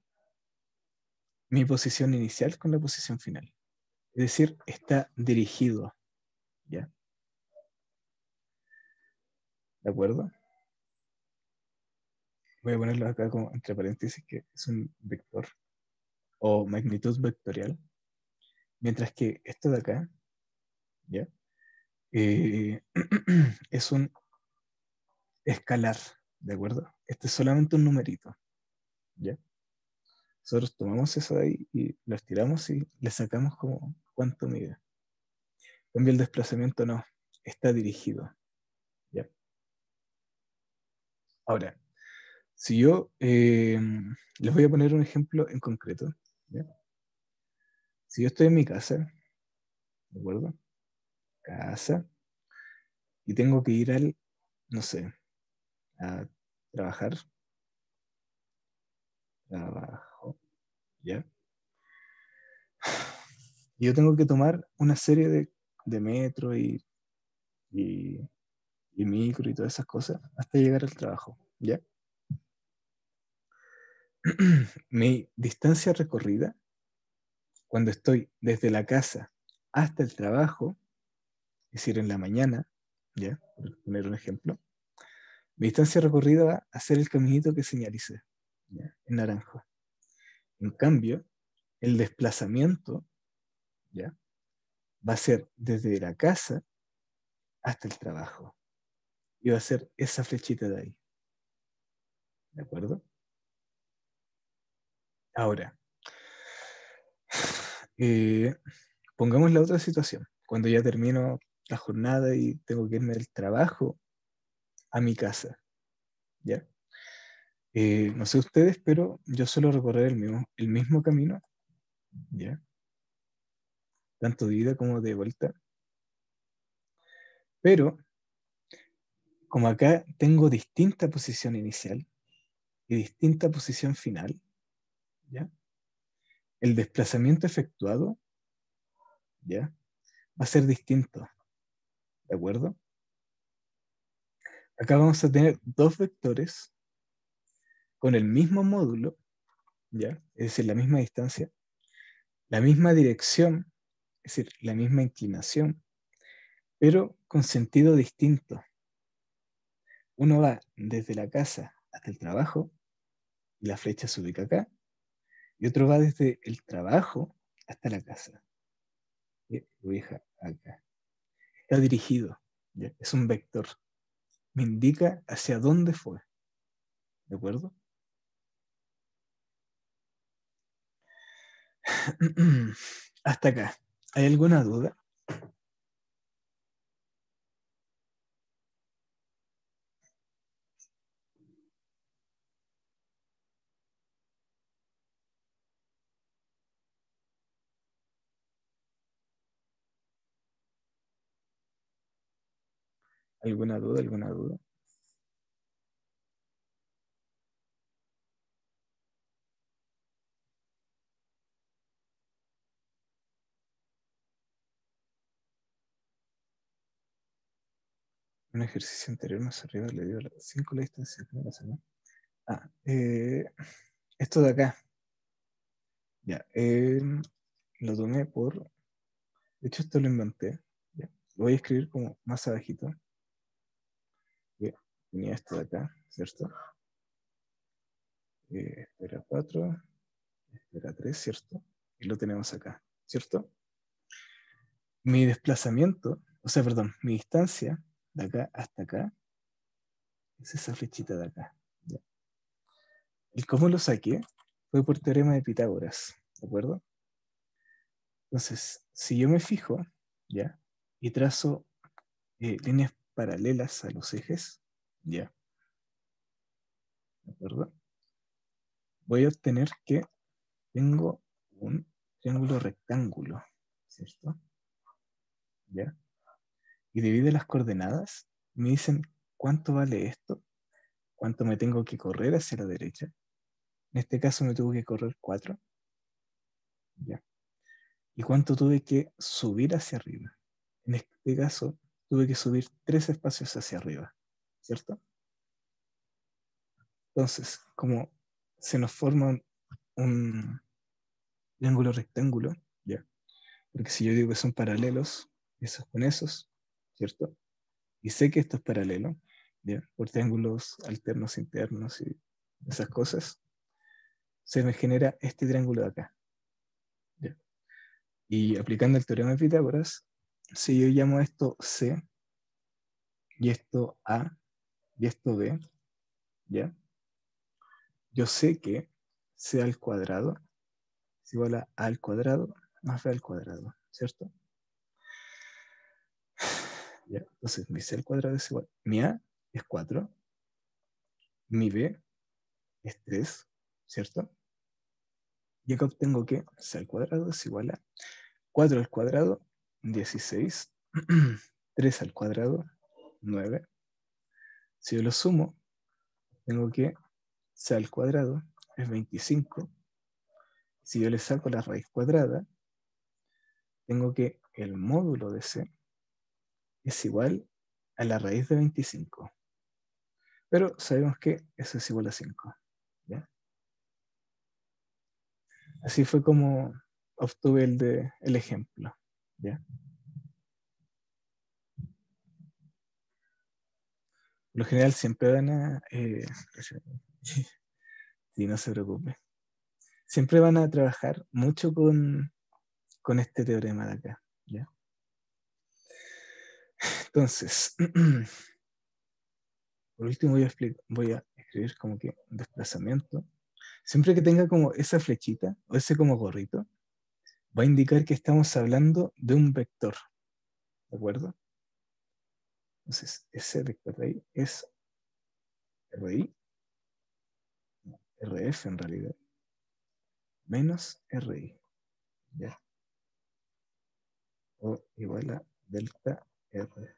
mi posición inicial con la posición final. Es decir, está dirigido, ¿ya? ¿De acuerdo? Voy a ponerlo acá como entre paréntesis que es un vector o magnitud vectorial, mientras que esto de acá, ¿ya?, Eh, es un escalar, ¿de acuerdo? Este es solamente un numerito, ¿ya? Nosotros tomamos eso de ahí y lo estiramos y le sacamos como cuánto mide. En cambio, el desplazamiento no, está dirigido, ¿ya? Ahora, si yo les voy a poner un ejemplo en concreto, ¿ya? Si yo estoy en mi casa, ¿de acuerdo? Casa, y tengo que ir al, no sé, a trabajar, trabajo, ¿ya? Y yo tengo que tomar una serie de metro y, y micro y todas esas cosas hasta llegar al trabajo, ¿ya? Mi distancia recorrida cuando estoy desde la casa hasta el trabajo, es decir, en la mañana, ¿ya?, por poner un ejemplo, mi distancia recorrida va a ser el caminito que señalicé, ¿ya?, en naranjo. En cambio, el desplazamiento, ¿ya?, va a ser desde la casa hasta el trabajo. Y va a ser esa flechita de ahí. ¿De acuerdo? Ahora, eh, pongamos la otra situación. Cuando ya termino la jornada y tengo que irme del trabajo a mi casa, ¿ya? No sé ustedes, pero yo suelo recorrer el mismo camino, ¿ya?, tanto de ida como de vuelta, Pero, como acá tengo distinta posición inicial y distinta posición final, ¿ya? El desplazamiento efectuado, ¿ya? Va a ser distinto, ¿de acuerdo? Acá vamos a tener dos vectores con el mismo módulo, ¿ya? Es decir, la misma distancia, la misma dirección, es decir, la misma inclinación, pero con sentido distinto. Uno va desde la casa hasta el trabajo, y la flecha se ubica acá, y otro va desde el trabajo hasta la casa, y se ubica acá. Está dirigido, ¿ya? Es un vector, me indica hacia dónde fue, ¿de acuerdo? Hasta acá. ¿Hay alguna duda? ¿Alguna duda? ¿Alguna duda? Un ejercicio anterior más arriba le dio 5 la distancia. ¿Qué pasa, no? Ah, esto de acá. Ya, lo tomé por. De hecho, esto lo inventé. Ya. Lo voy a escribir como más abajito. Ya, tenía esto de acá, ¿cierto? Esto era 4, esto era 3, ¿cierto? Y lo tenemos acá, ¿cierto? Mi desplazamiento, o sea, perdón, mi distancia de acá hasta acá es esa flechita de acá. ¿Ya? El cómo lo saqué fue por teorema de Pitágoras, ¿de acuerdo? Entonces, si yo me fijo, ¿ya? Y trazo líneas paralelas a los ejes, ¿ya? ¿De acuerdo? Voy a obtener que tengo un triángulo rectángulo, ¿cierto? ¿Ya? Y debido a las coordenadas, me dicen cuánto vale esto, cuánto me tengo que correr hacia la derecha. En este caso me tuve que correr 4, ¿ya? Y cuánto tuve que subir hacia arriba. En este caso, tuve que subir 3 espacios hacia arriba, ¿cierto? Entonces, como se nos forma un triángulo rectángulo, ¿ya? Porque si yo digo que son paralelos, esos con esos, ¿cierto? Y sé que esto es paralelo, ¿ya? Por triángulos alternos internos y esas cosas, se me genera este triángulo de acá, ¿ya? Y aplicando el teorema de Pitágoras, si yo llamo esto C, y esto A, y esto B, ¿ya? Yo sé que C al cuadrado es igual a al cuadrado más B al cuadrado, ¿cierto? ¿Ya? Entonces mi C al cuadrado es igual, mi A es 4, mi B es 3, ¿cierto? Y acá obtengo que C al cuadrado es igual a 4 al cuadrado, 16, 3 al cuadrado, 9. Si yo lo sumo, tengo que C al cuadrado es 25. Si yo le saco la raíz cuadrada, tengo que el módulo de C es igual a la raíz de 25. Pero sabemos que eso es igual a 5. ¿Ya? Así fue como obtuve el ejemplo. ¿Ya? Por lo general siempre van a... sí, no se preocupe. Siempre van a trabajar mucho con este teorema de acá. ¿Ya? Entonces, por último voy a escribir como que desplazamiento. Siempre que tenga como esa flechita o ese como gorrito, va a indicar que estamos hablando de un vector. ¿De acuerdo? Entonces, ese vector de ahí es RI, RF en realidad, menos RI. ¿Ya? O igual a delta R.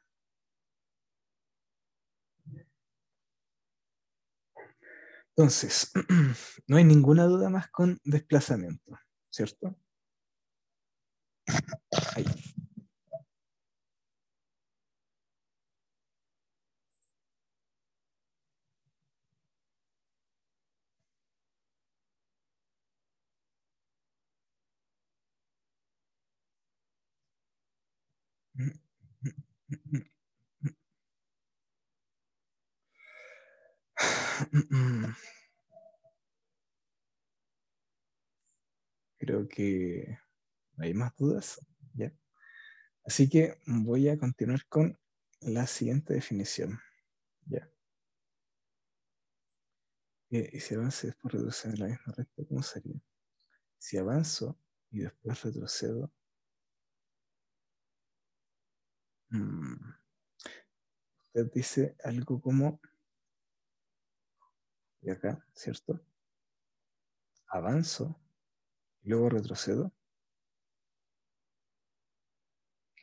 Entonces, no hay ninguna duda más con desplazamiento, ¿cierto? Ahí. Creo que no hay más dudas, ¿ya? Así que voy a continuar con la siguiente definición, ¿ya? Y si avanzo y después retrocedo en la misma recta, ¿cómo sería? Si avanzo y después retrocedo, mm, usted dice algo como, de acá, ¿cierto? Avanzo y luego retrocedo,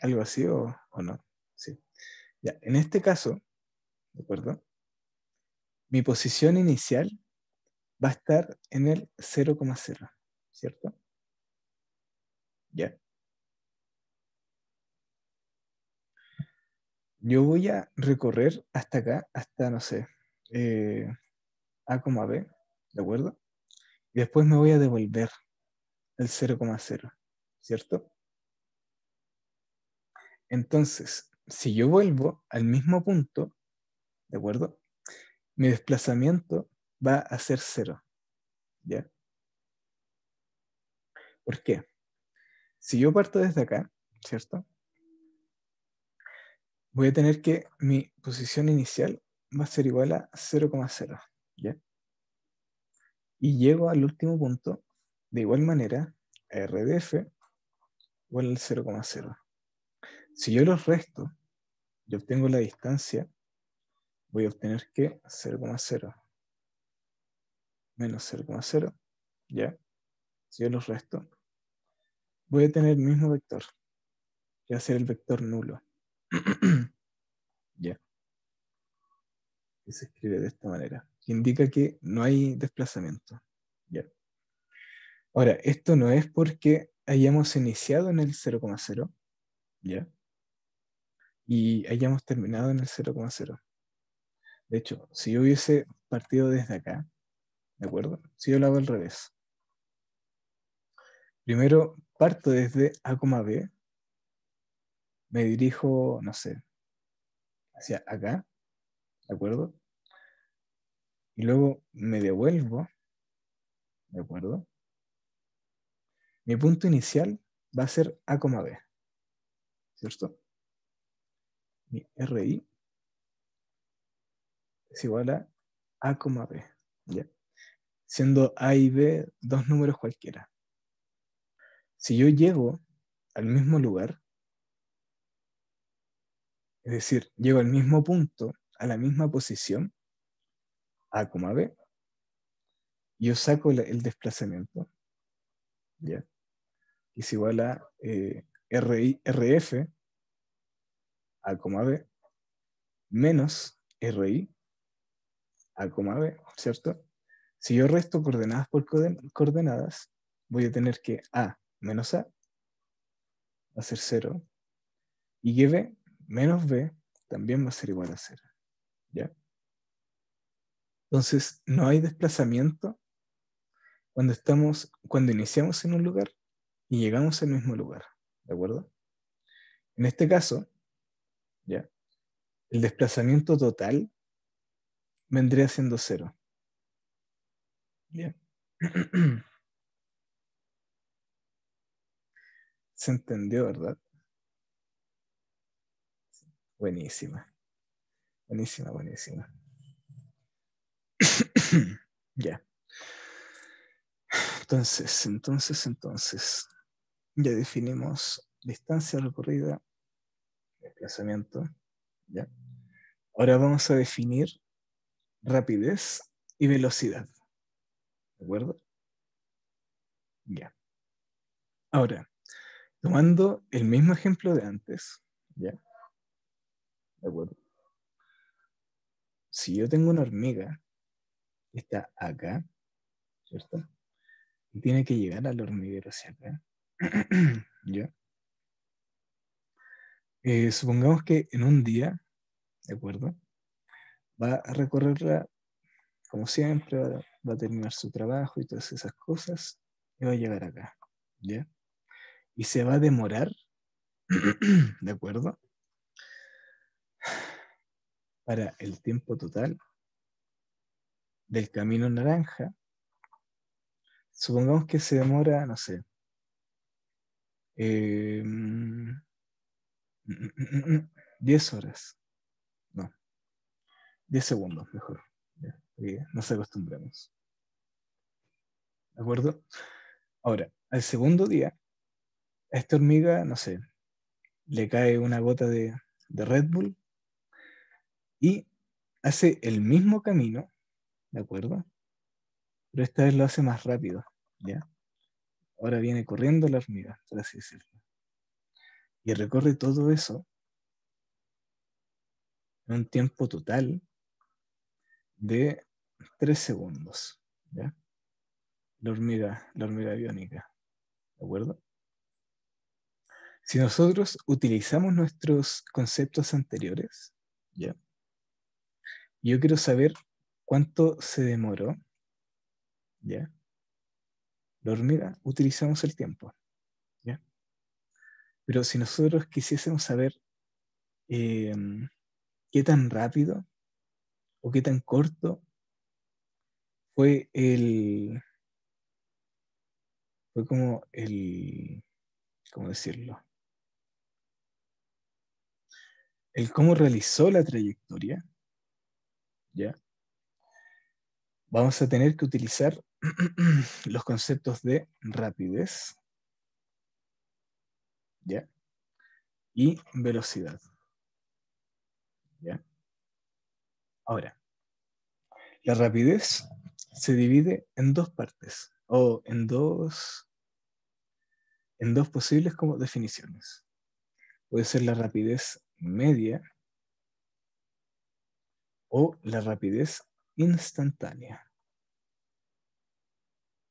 algo así o no. Sí. Ya, en este caso, ¿de acuerdo? Mi posición inicial va a estar en el 0,0, ¿cierto? Ya. Yo voy a recorrer hasta acá, hasta, no sé, eh, A, B, ¿de acuerdo? Y después me voy a devolver el 0,0, ¿cierto? Entonces, si yo vuelvo al mismo punto, ¿de acuerdo? Mi desplazamiento va a ser 0, ¿ya? ¿Por qué? Si yo parto desde acá, ¿cierto? Voy a tener que mi posición inicial va a ser igual a 0,0, ¿ya? Y llego al último punto, de igual manera, a R de F igual al 0,0. Si yo los resto y obtengo la distancia, voy a obtener que 0,0 menos 0,0, ¿ya? Si yo los resto, voy a tener el mismo vector, que va a ser el vector nulo. ¿Ya? Que se escribe de esta manera, que indica que no hay desplazamiento. ¿Ya? Ahora, esto no es porque hayamos iniciado en el 0,0, ¿ya? Y hayamos terminado en el 0,0. De hecho, si yo hubiese partido desde acá, ¿de acuerdo? Si yo lo hago al revés. Primero parto desde A, B, me dirijo, no sé, hacia acá, ¿de acuerdo? Y luego me devuelvo, ¿de acuerdo? Mi punto inicial va a ser A, B, ¿cierto? Mi RI es igual a A, B, ¿ya? Siendo A y B dos números cualquiera. Si yo llego al mismo lugar, es decir, llego al mismo punto, a la misma posición, A, B, yo saco el desplazamiento, ¿ya? Que es igual a RF, A, B, menos RI, A, B, ¿cierto? Si yo resto coordenadas por coordenadas, voy a tener que A menos A va a ser 0 y que B menos B también va a ser igual a 0, ¿ya? Entonces, no hay desplazamiento cuando iniciamos en un lugar y llegamos al mismo lugar, ¿de acuerdo? En este caso, ¿ya? El desplazamiento total vendría siendo 0, ¿ya? Se entendió, ¿verdad? Buenísima, buenísima, buenísima. Ya. Entonces, ya definimos distancia recorrida, desplazamiento, ¿ya? Ahora vamos a definir rapidez y velocidad, ¿de acuerdo? Ya. Ahora, tomando el mismo ejemplo de antes, ¿ya? ¿De acuerdo? Si yo tengo una hormiga está acá, ¿cierto? Y tiene que llegar al hormiguero hacia acá. ¿Ya? Supongamos que en un día, ¿de acuerdo? Va a recorrerla como siempre, va a terminar su trabajo y todas esas cosas, y va a llegar acá, ¿ya? Y se va a demorar, ¿de acuerdo? Para el tiempo total del camino naranja, supongamos que se demora, no sé, eh, 10 horas, no, 10 segundos mejor, ¿ya? Porque nos acostumbramos, ¿de acuerdo? Ahora, al segundo día, a esta hormiga, no sé, le cae una gota de Red Bull y hace el mismo camino, ¿de acuerdo? Pero esta vez lo hace más rápido, ¿ya? Ahora viene corriendo la hormiga, por así decirlo. Y recorre todo eso en un tiempo total de 3 segundos, ¿ya? La hormiga biónica, ¿de acuerdo? Si nosotros utilizamos nuestros conceptos anteriores, ¿ya? Yo quiero saber cuánto se demoró, ¿ya? La hormiga, utilizamos el tiempo, ¿ya? Pero si nosotros quisiésemos saber eh, qué tan rápido o qué tan corto fue fue como ¿cómo decirlo? El cómo realizó la trayectoria, ¿ya? Vamos a tener que utilizar los conceptos de rapidez, ¿ya? Y velocidad, ¿ya? Ahora, la rapidez se divide en dos partes, o en dos posibles como definiciones. Puede ser la rapidez media o la rapidez instantánea.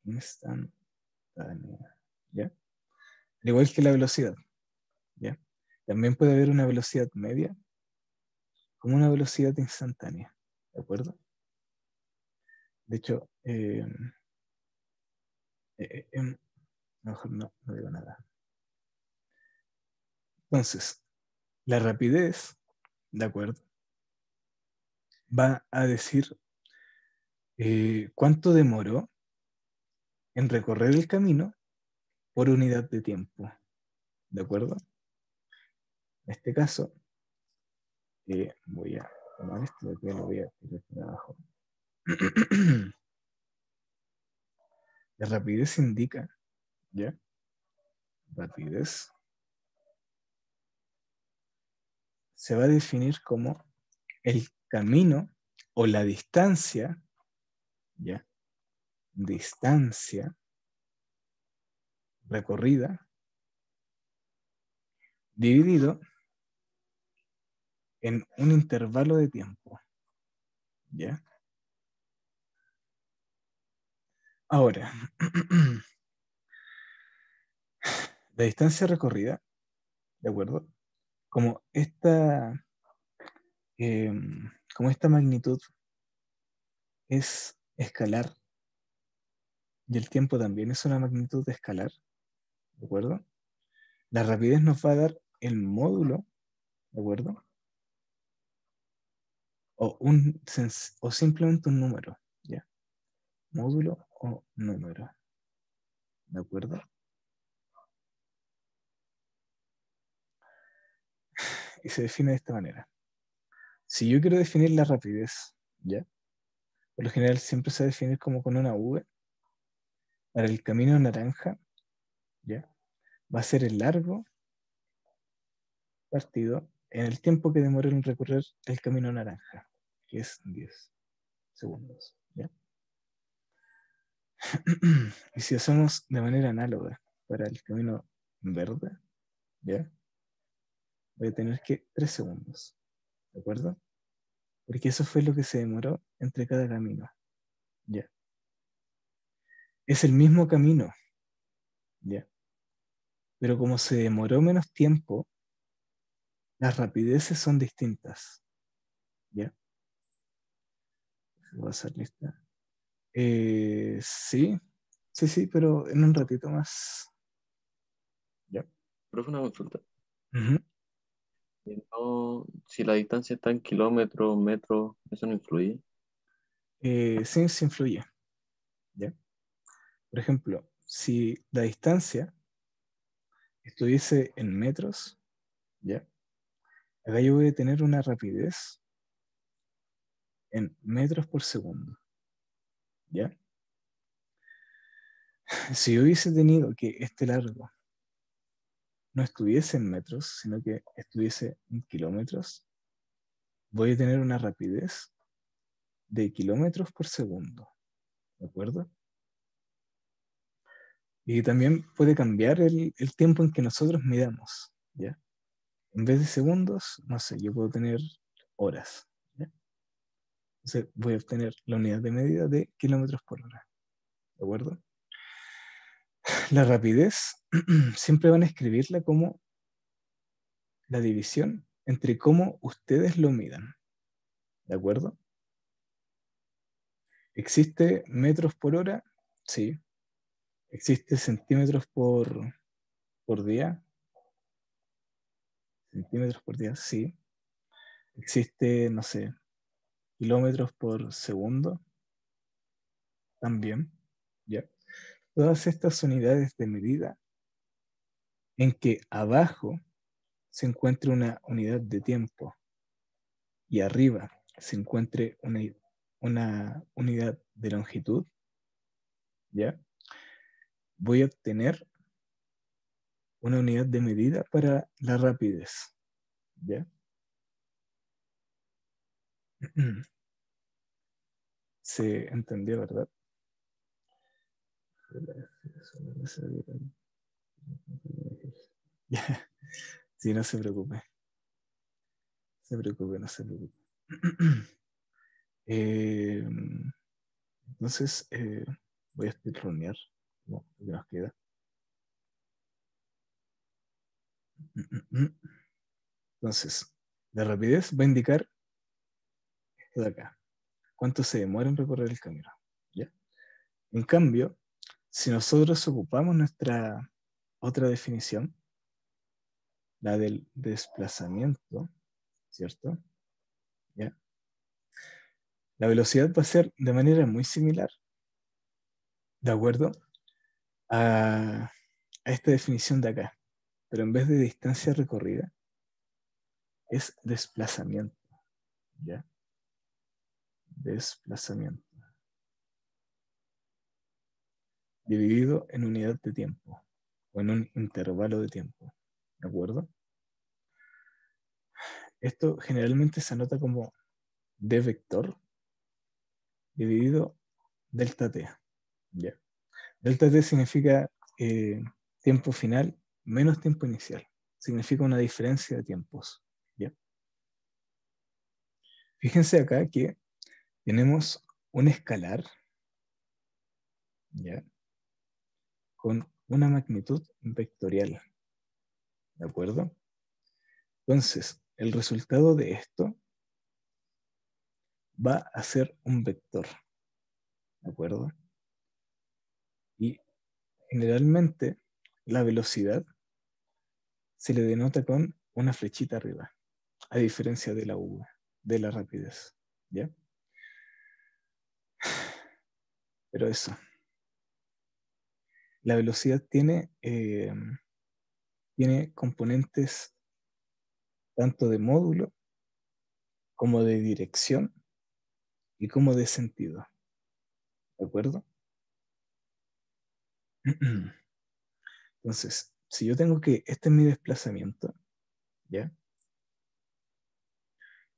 Instantánea, ¿ya? Al igual que la velocidad, ¿ya? También puede haber una velocidad media como una velocidad instantánea, ¿de acuerdo? De hecho, mejor no digo nada. Entonces, la rapidez, ¿de acuerdo? Va a decir cuánto demoró en recorrer el camino por unidad de tiempo, ¿de acuerdo? En este caso, voy a tomar esto de que lo voy a tirar para abajo. La rapidez indica, ¿ya? Rapidez se va a definir como el camino o la distancia, ¿ya? Distancia recorrida dividido en un intervalo de tiempo, ¿ya? Ahora, la distancia recorrida, ¿de acuerdo? Como eh, como esta magnitud es escalar y el tiempo también es una magnitud de escalar, ¿de acuerdo? La rapidez nos va a dar el módulo, ¿de acuerdo? O simplemente un número, ¿ya? Módulo o número, ¿de acuerdo? Y se define de esta manera. Si yo quiero definir la rapidez, ¿ya? Por lo general siempre se define como con una V. Para el camino naranja, ¿ya? Va a ser el largo partido en el tiempo que demora en recorrer el camino naranja, que es 10 segundos, ¿ya? Y si hacemos de manera análoga para el camino verde, ¿ya? Voy a tener que 3 segundos, ¿de acuerdo? Porque eso fue lo que se demoró entre cada camino, ¿ya? Es el mismo camino, ¿ya? Pero como se demoró menos tiempo, las rapideces son distintas, ¿ya? Va a ser lista. Sí, sí, pero en un ratito más. ¿Ya? Profe, una consulta. Ujú. Y no, si la distancia está en kilómetros, metros, eso no influye. Sí, sí influye, ¿ya? Por ejemplo, si la distancia estuviese en metros, ¿ya? Acá yo voy a tener una rapidez en metros por segundo, ¿ya? Si yo hubiese tenido que este largo no estuviese en metros, sino que estuviese en kilómetros, voy a tener una rapidez de kilómetros por segundo, ¿de acuerdo? Y también puede cambiar el tiempo en que nosotros midamos, ¿ya? En vez de segundos, no sé, yo puedo tener horas, ¿ya? Entonces voy a obtener la unidad de medida de kilómetros por hora, ¿de acuerdo? La rapidez siempre van a escribirla como la división entre cómo ustedes lo midan, ¿de acuerdo? ¿Existe metros por hora? Sí. ¿Existe centímetros por día? Centímetros por día, sí. ¿Existe, no sé, kilómetros por segundo? También. ¿Ya? Todas estas unidades de medida en que abajo se encuentre una unidad de tiempo y arriba se encuentre una unidad de longitud, ¿ya? Voy a obtener una unidad de medida para la rapidez, ¿ya? Se entendió, ¿verdad? Ya, sí, no se preocupe. Se preocupe, no se preocupe. Eh, entonces, voy a speedrunear lo que nos queda. Entonces, la rapidez va a indicar esto de acá. Cuánto se demora en recorrer el camino. ¿Ya? En cambio, si nosotros ocupamos nuestra otra definición, la del desplazamiento, ¿cierto? ¿Ya? La velocidad va a ser de manera muy similar, ¿de acuerdo? A esta definición de acá. Pero en vez de distancia recorrida, es desplazamiento, ¿ya? Desplazamiento. Dividido en unidad de tiempo o en un intervalo de tiempo, ¿de acuerdo? Esto generalmente se anota como d vector dividido delta t, ¿ya? Delta t significa tiempo final menos tiempo inicial. Significa una diferencia de tiempos, ¿ya? Fíjense acá que tenemos un escalar, ¿ya? Con una magnitud vectorial, ¿de acuerdo? Entonces, el resultado de esto va a ser un vector, ¿de acuerdo? Y generalmente la velocidad se le denota con una flechita arriba, a diferencia de la U, de la rapidez, ¿ya? Pero eso, la velocidad tiene componentes tanto de módulo como de dirección y como de sentido, ¿de acuerdo? Entonces, si yo tengo que, este es mi desplazamiento, ¿ya?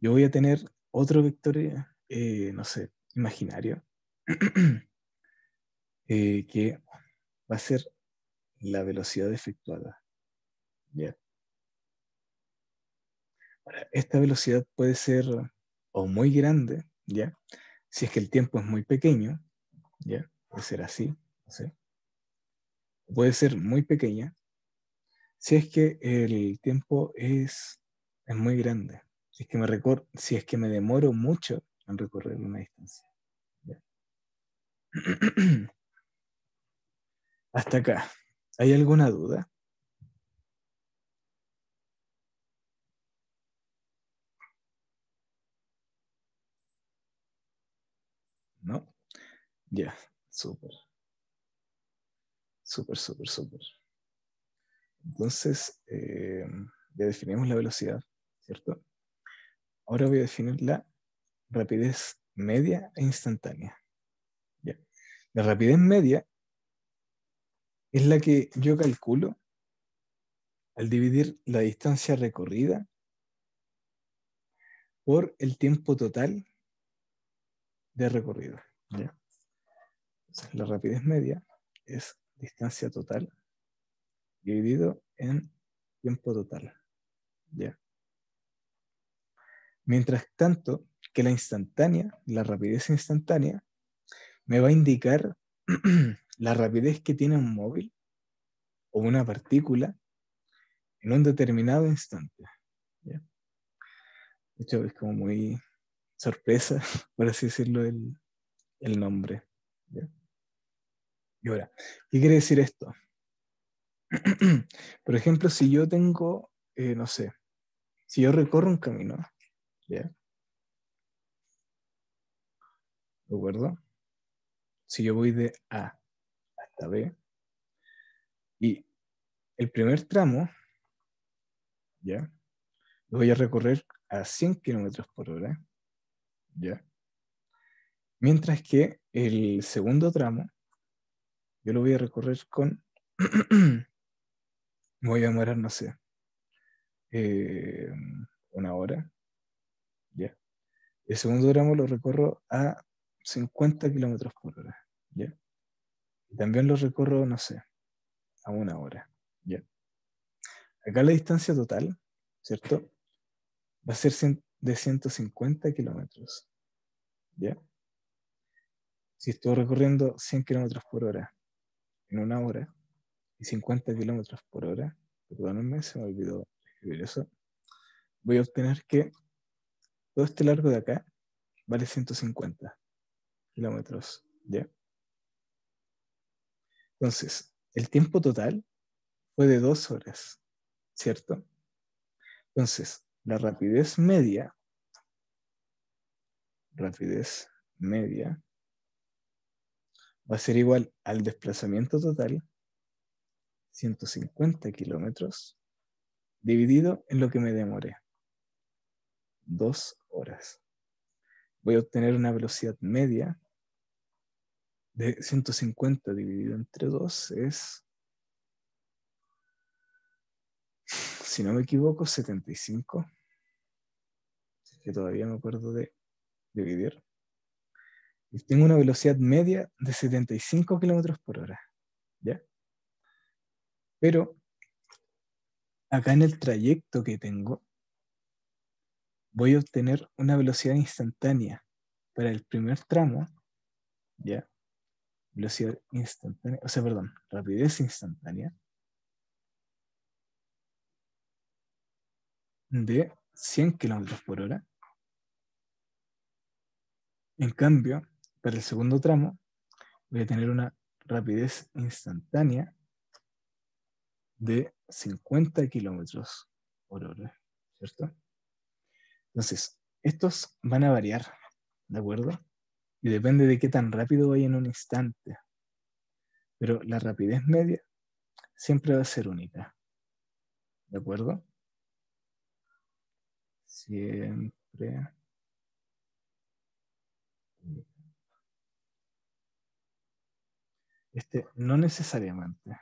Yo voy a tener otro vector, no sé, imaginario, que va a ser la velocidad efectuada, ¿ya? Ahora, esta velocidad puede ser o muy grande, ¿ya? Si es que el tiempo es muy pequeño, ¿ya? Puede ser así, no sé. Puede ser muy pequeña si es que el tiempo es muy grande. Si es que me demoro mucho en recorrer una distancia. ¿Ya? Hasta acá. ¿Hay alguna duda? ¿No? Ya, súper, súper, súper, súper. Entonces, ya definimos la velocidad, ¿cierto? Ahora voy a definir la rapidez media e instantánea. ¿Ya? La rapidez media es la que yo calculo al dividir la distancia recorrida por el tiempo total de recorrido. ¿Ya? Entonces, la rapidez media es distancia total dividido en tiempo total. ¿Ya? Mientras tanto, que la instantánea, la rapidez instantánea, me va a indicar la rapidez que tiene un móvil o una partícula en un determinado instante. ¿Ya? De hecho, es como muy sorpresa, por así decirlo, el nombre. ¿Ya? Y ahora, ¿qué quiere decir esto? Por ejemplo, si yo tengo, no sé, si yo recorro un camino, ¿ya? ¿De acuerdo? Si yo voy de A hasta B y el primer tramo, ¿ya? Lo voy a recorrer a 100 kilómetros por hora, ¿ya? Mientras que el segundo tramo, yo lo voy a recorrer con, me voy a demorar, no sé, eh, una hora, ¿ya? El segundo tramo lo recorro a 50 kilómetros por hora, ¿ya? Y también lo recorro, no sé, a una hora, ¿ya? Acá la distancia total, ¿cierto? Va a ser de 150 kilómetros, ¿ya? Si estoy recorriendo 100 kilómetros por hora en una hora y 50 kilómetros por hora, perdónenme, se me olvidó escribir eso, voy a obtener que todo este largo de acá vale 150 kilómetros, ¿ya? Entonces, el tiempo total fue de 2 horas, ¿cierto? Entonces, la rapidez media va a ser igual al desplazamiento total, 150 kilómetros, dividido en lo que me demoré, 2 horas. Voy a obtener una velocidad media de 150 dividido entre 2 es, si no me equivoco, 75, que todavía me acuerdo de dividir. Y tengo una velocidad media de 75 kilómetros por hora, ¿ya? Pero acá en el trayecto que tengo, voy a obtener una velocidad instantánea para el primer tramo, ¿ya? Velocidad instantánea, o sea, perdón, rapidez instantánea de 100 kilómetros por hora. En cambio, para el segundo tramo, voy a tener una rapidez instantánea de 50 kilómetros por hora, ¿cierto? Entonces, estos van a variar, ¿de acuerdo? Y depende de qué tan rápido vaya en un instante. Pero la rapidez media siempre va a ser única, ¿de acuerdo? Siempre. No necesariamente,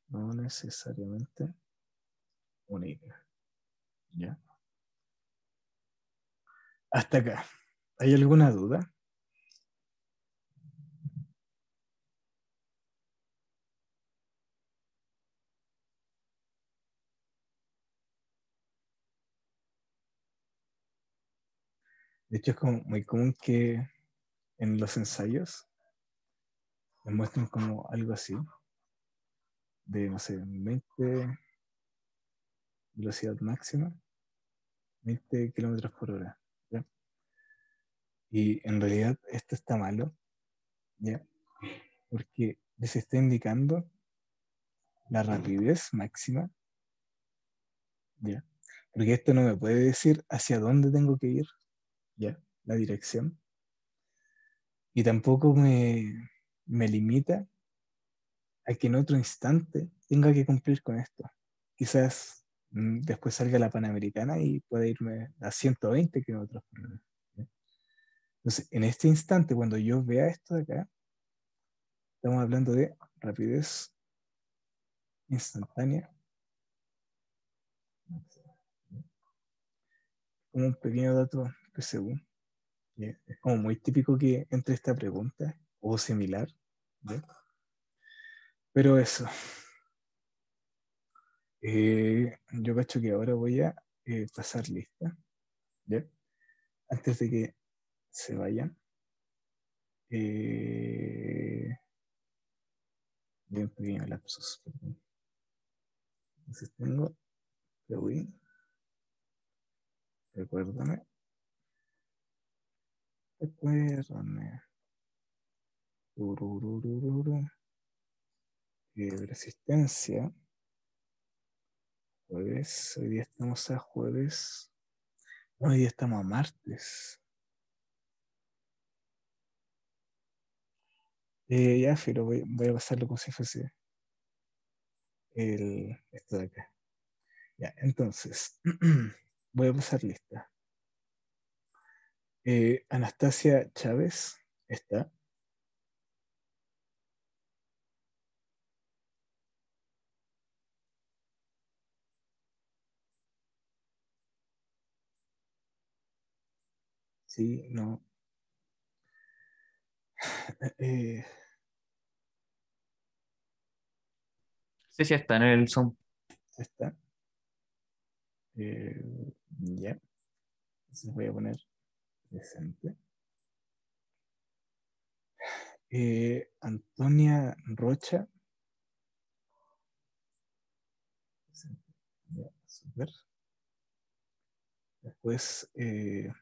no necesariamente única, ¿ya? Hasta acá. ¿Hay alguna duda? De hecho, es como muy común que en los ensayos les muestran como algo así, de, no sé, 20 velocidad máxima, 20 kilómetros por hora. ¿Ya? Y en realidad esto está malo, ¿ya? Porque les está indicando la rapidez máxima, ¿ya? Porque esto no me puede decir hacia dónde tengo que ir, ¿ya? La dirección. Y tampoco me limita a que en otro instante tenga que cumplir con esto. Quizás después salga la Panamericana y pueda irme a 120 kilómetros por hora. ¿Ya? Entonces, en este instante, cuando yo vea esto de acá, estamos hablando de rapidez instantánea, como un pequeño dato que según es como muy típico que entre esta pregunta o similar, ¿ya? Pero eso, yo cacho que ahora voy a pasar lista, ¿ya? Antes de que se vayan. De un pequeño lapsus, perdón. Entonces tengo Login, recuérdame, recuérdame, ururururu, resistencia, jueves, hoy día estamos a jueves, hoy día estamos a martes. Ya, pero voy a pasarlo como si fuese esto de acá. Ya, entonces, voy a pasar lista. Anastasia Chávez está. Sí, no. Eh, Sí, sí, está en el Zoom. está. Ya. Entonces voy a poner presente. Antonia Rocha. Presente. Ya, super. Después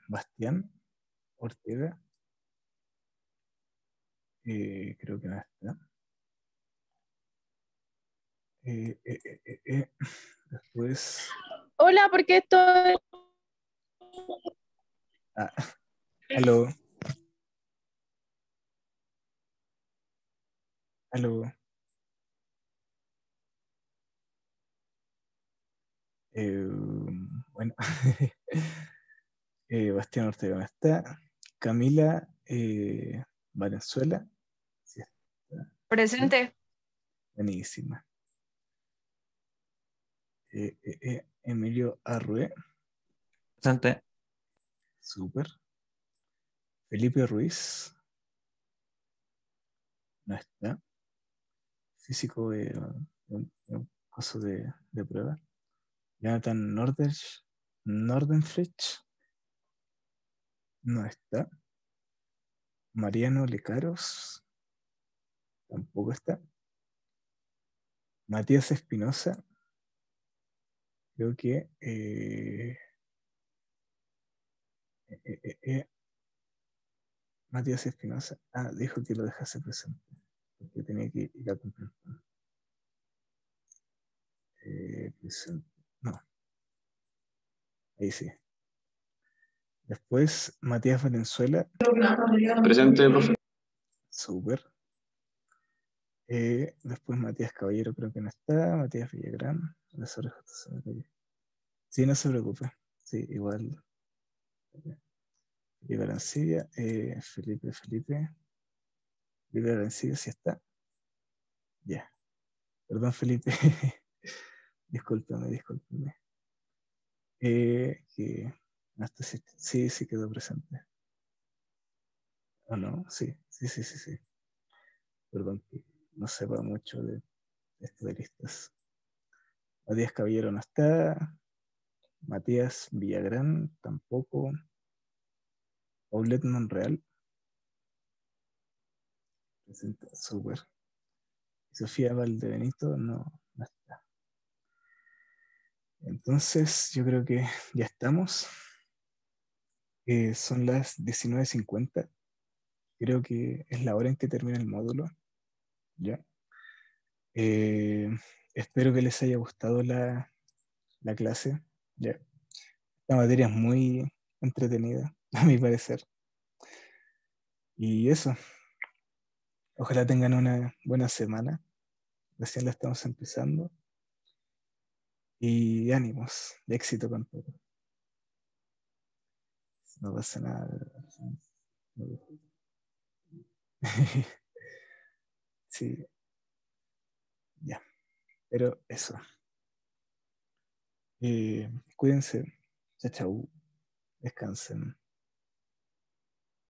Bastián Ortega. Creo que no está. Después. Hola, porque esto Ah, aló. Aló. Bueno. Bastián Ortega no está. Camila Valenzuela. Sí está. Sí. presente. Buenísima. Emilio Arrué. Presente. Súper. Felipe Ruiz. No está. Físico de un caso de prueba. Jonathan Nordenfrich. No está. Mariano Lecaros. Tampoco está. Matías Espinosa. Creo que Matías Espinosa. Ah, dijo que lo dejase presente. Porque tenía que ir a cumplir. Presente. No, ahí sí. Después Matías Valenzuela. Presente, profe. Súper. Después Matías Caballero creo que no está. Matías Villagrán. Las orejas de la calle. Sí, no se preocupe. Sí, igual. Felipe Arancibia. Felipe. Felipe Arancibia sí está. Ya. Perdón, Felipe. Discúlpame. Que hasta sí, sí quedó presente. ¿O no? Sí. Perdón que no sepa mucho de esto de listas. Matías Caballero no está. Matías Villagrán tampoco. Paulette Monreal presenta, súper. Sofía Valdebenito no está. Entonces, yo creo que ya estamos. Son las 19:50. Creo que es la hora en que termina el módulo. ¿Ya? Eh, Espero que les haya gustado la clase. ¿Ya? La materia es muy entretenida, a mi parecer. Y eso, ojalá tengan una buena semana. Recién la estamos empezando. Y ánimos, de éxito con todo. No pasa nada. Sí, ya. Pero eso. Cuídense. Chao, chao. Descansen.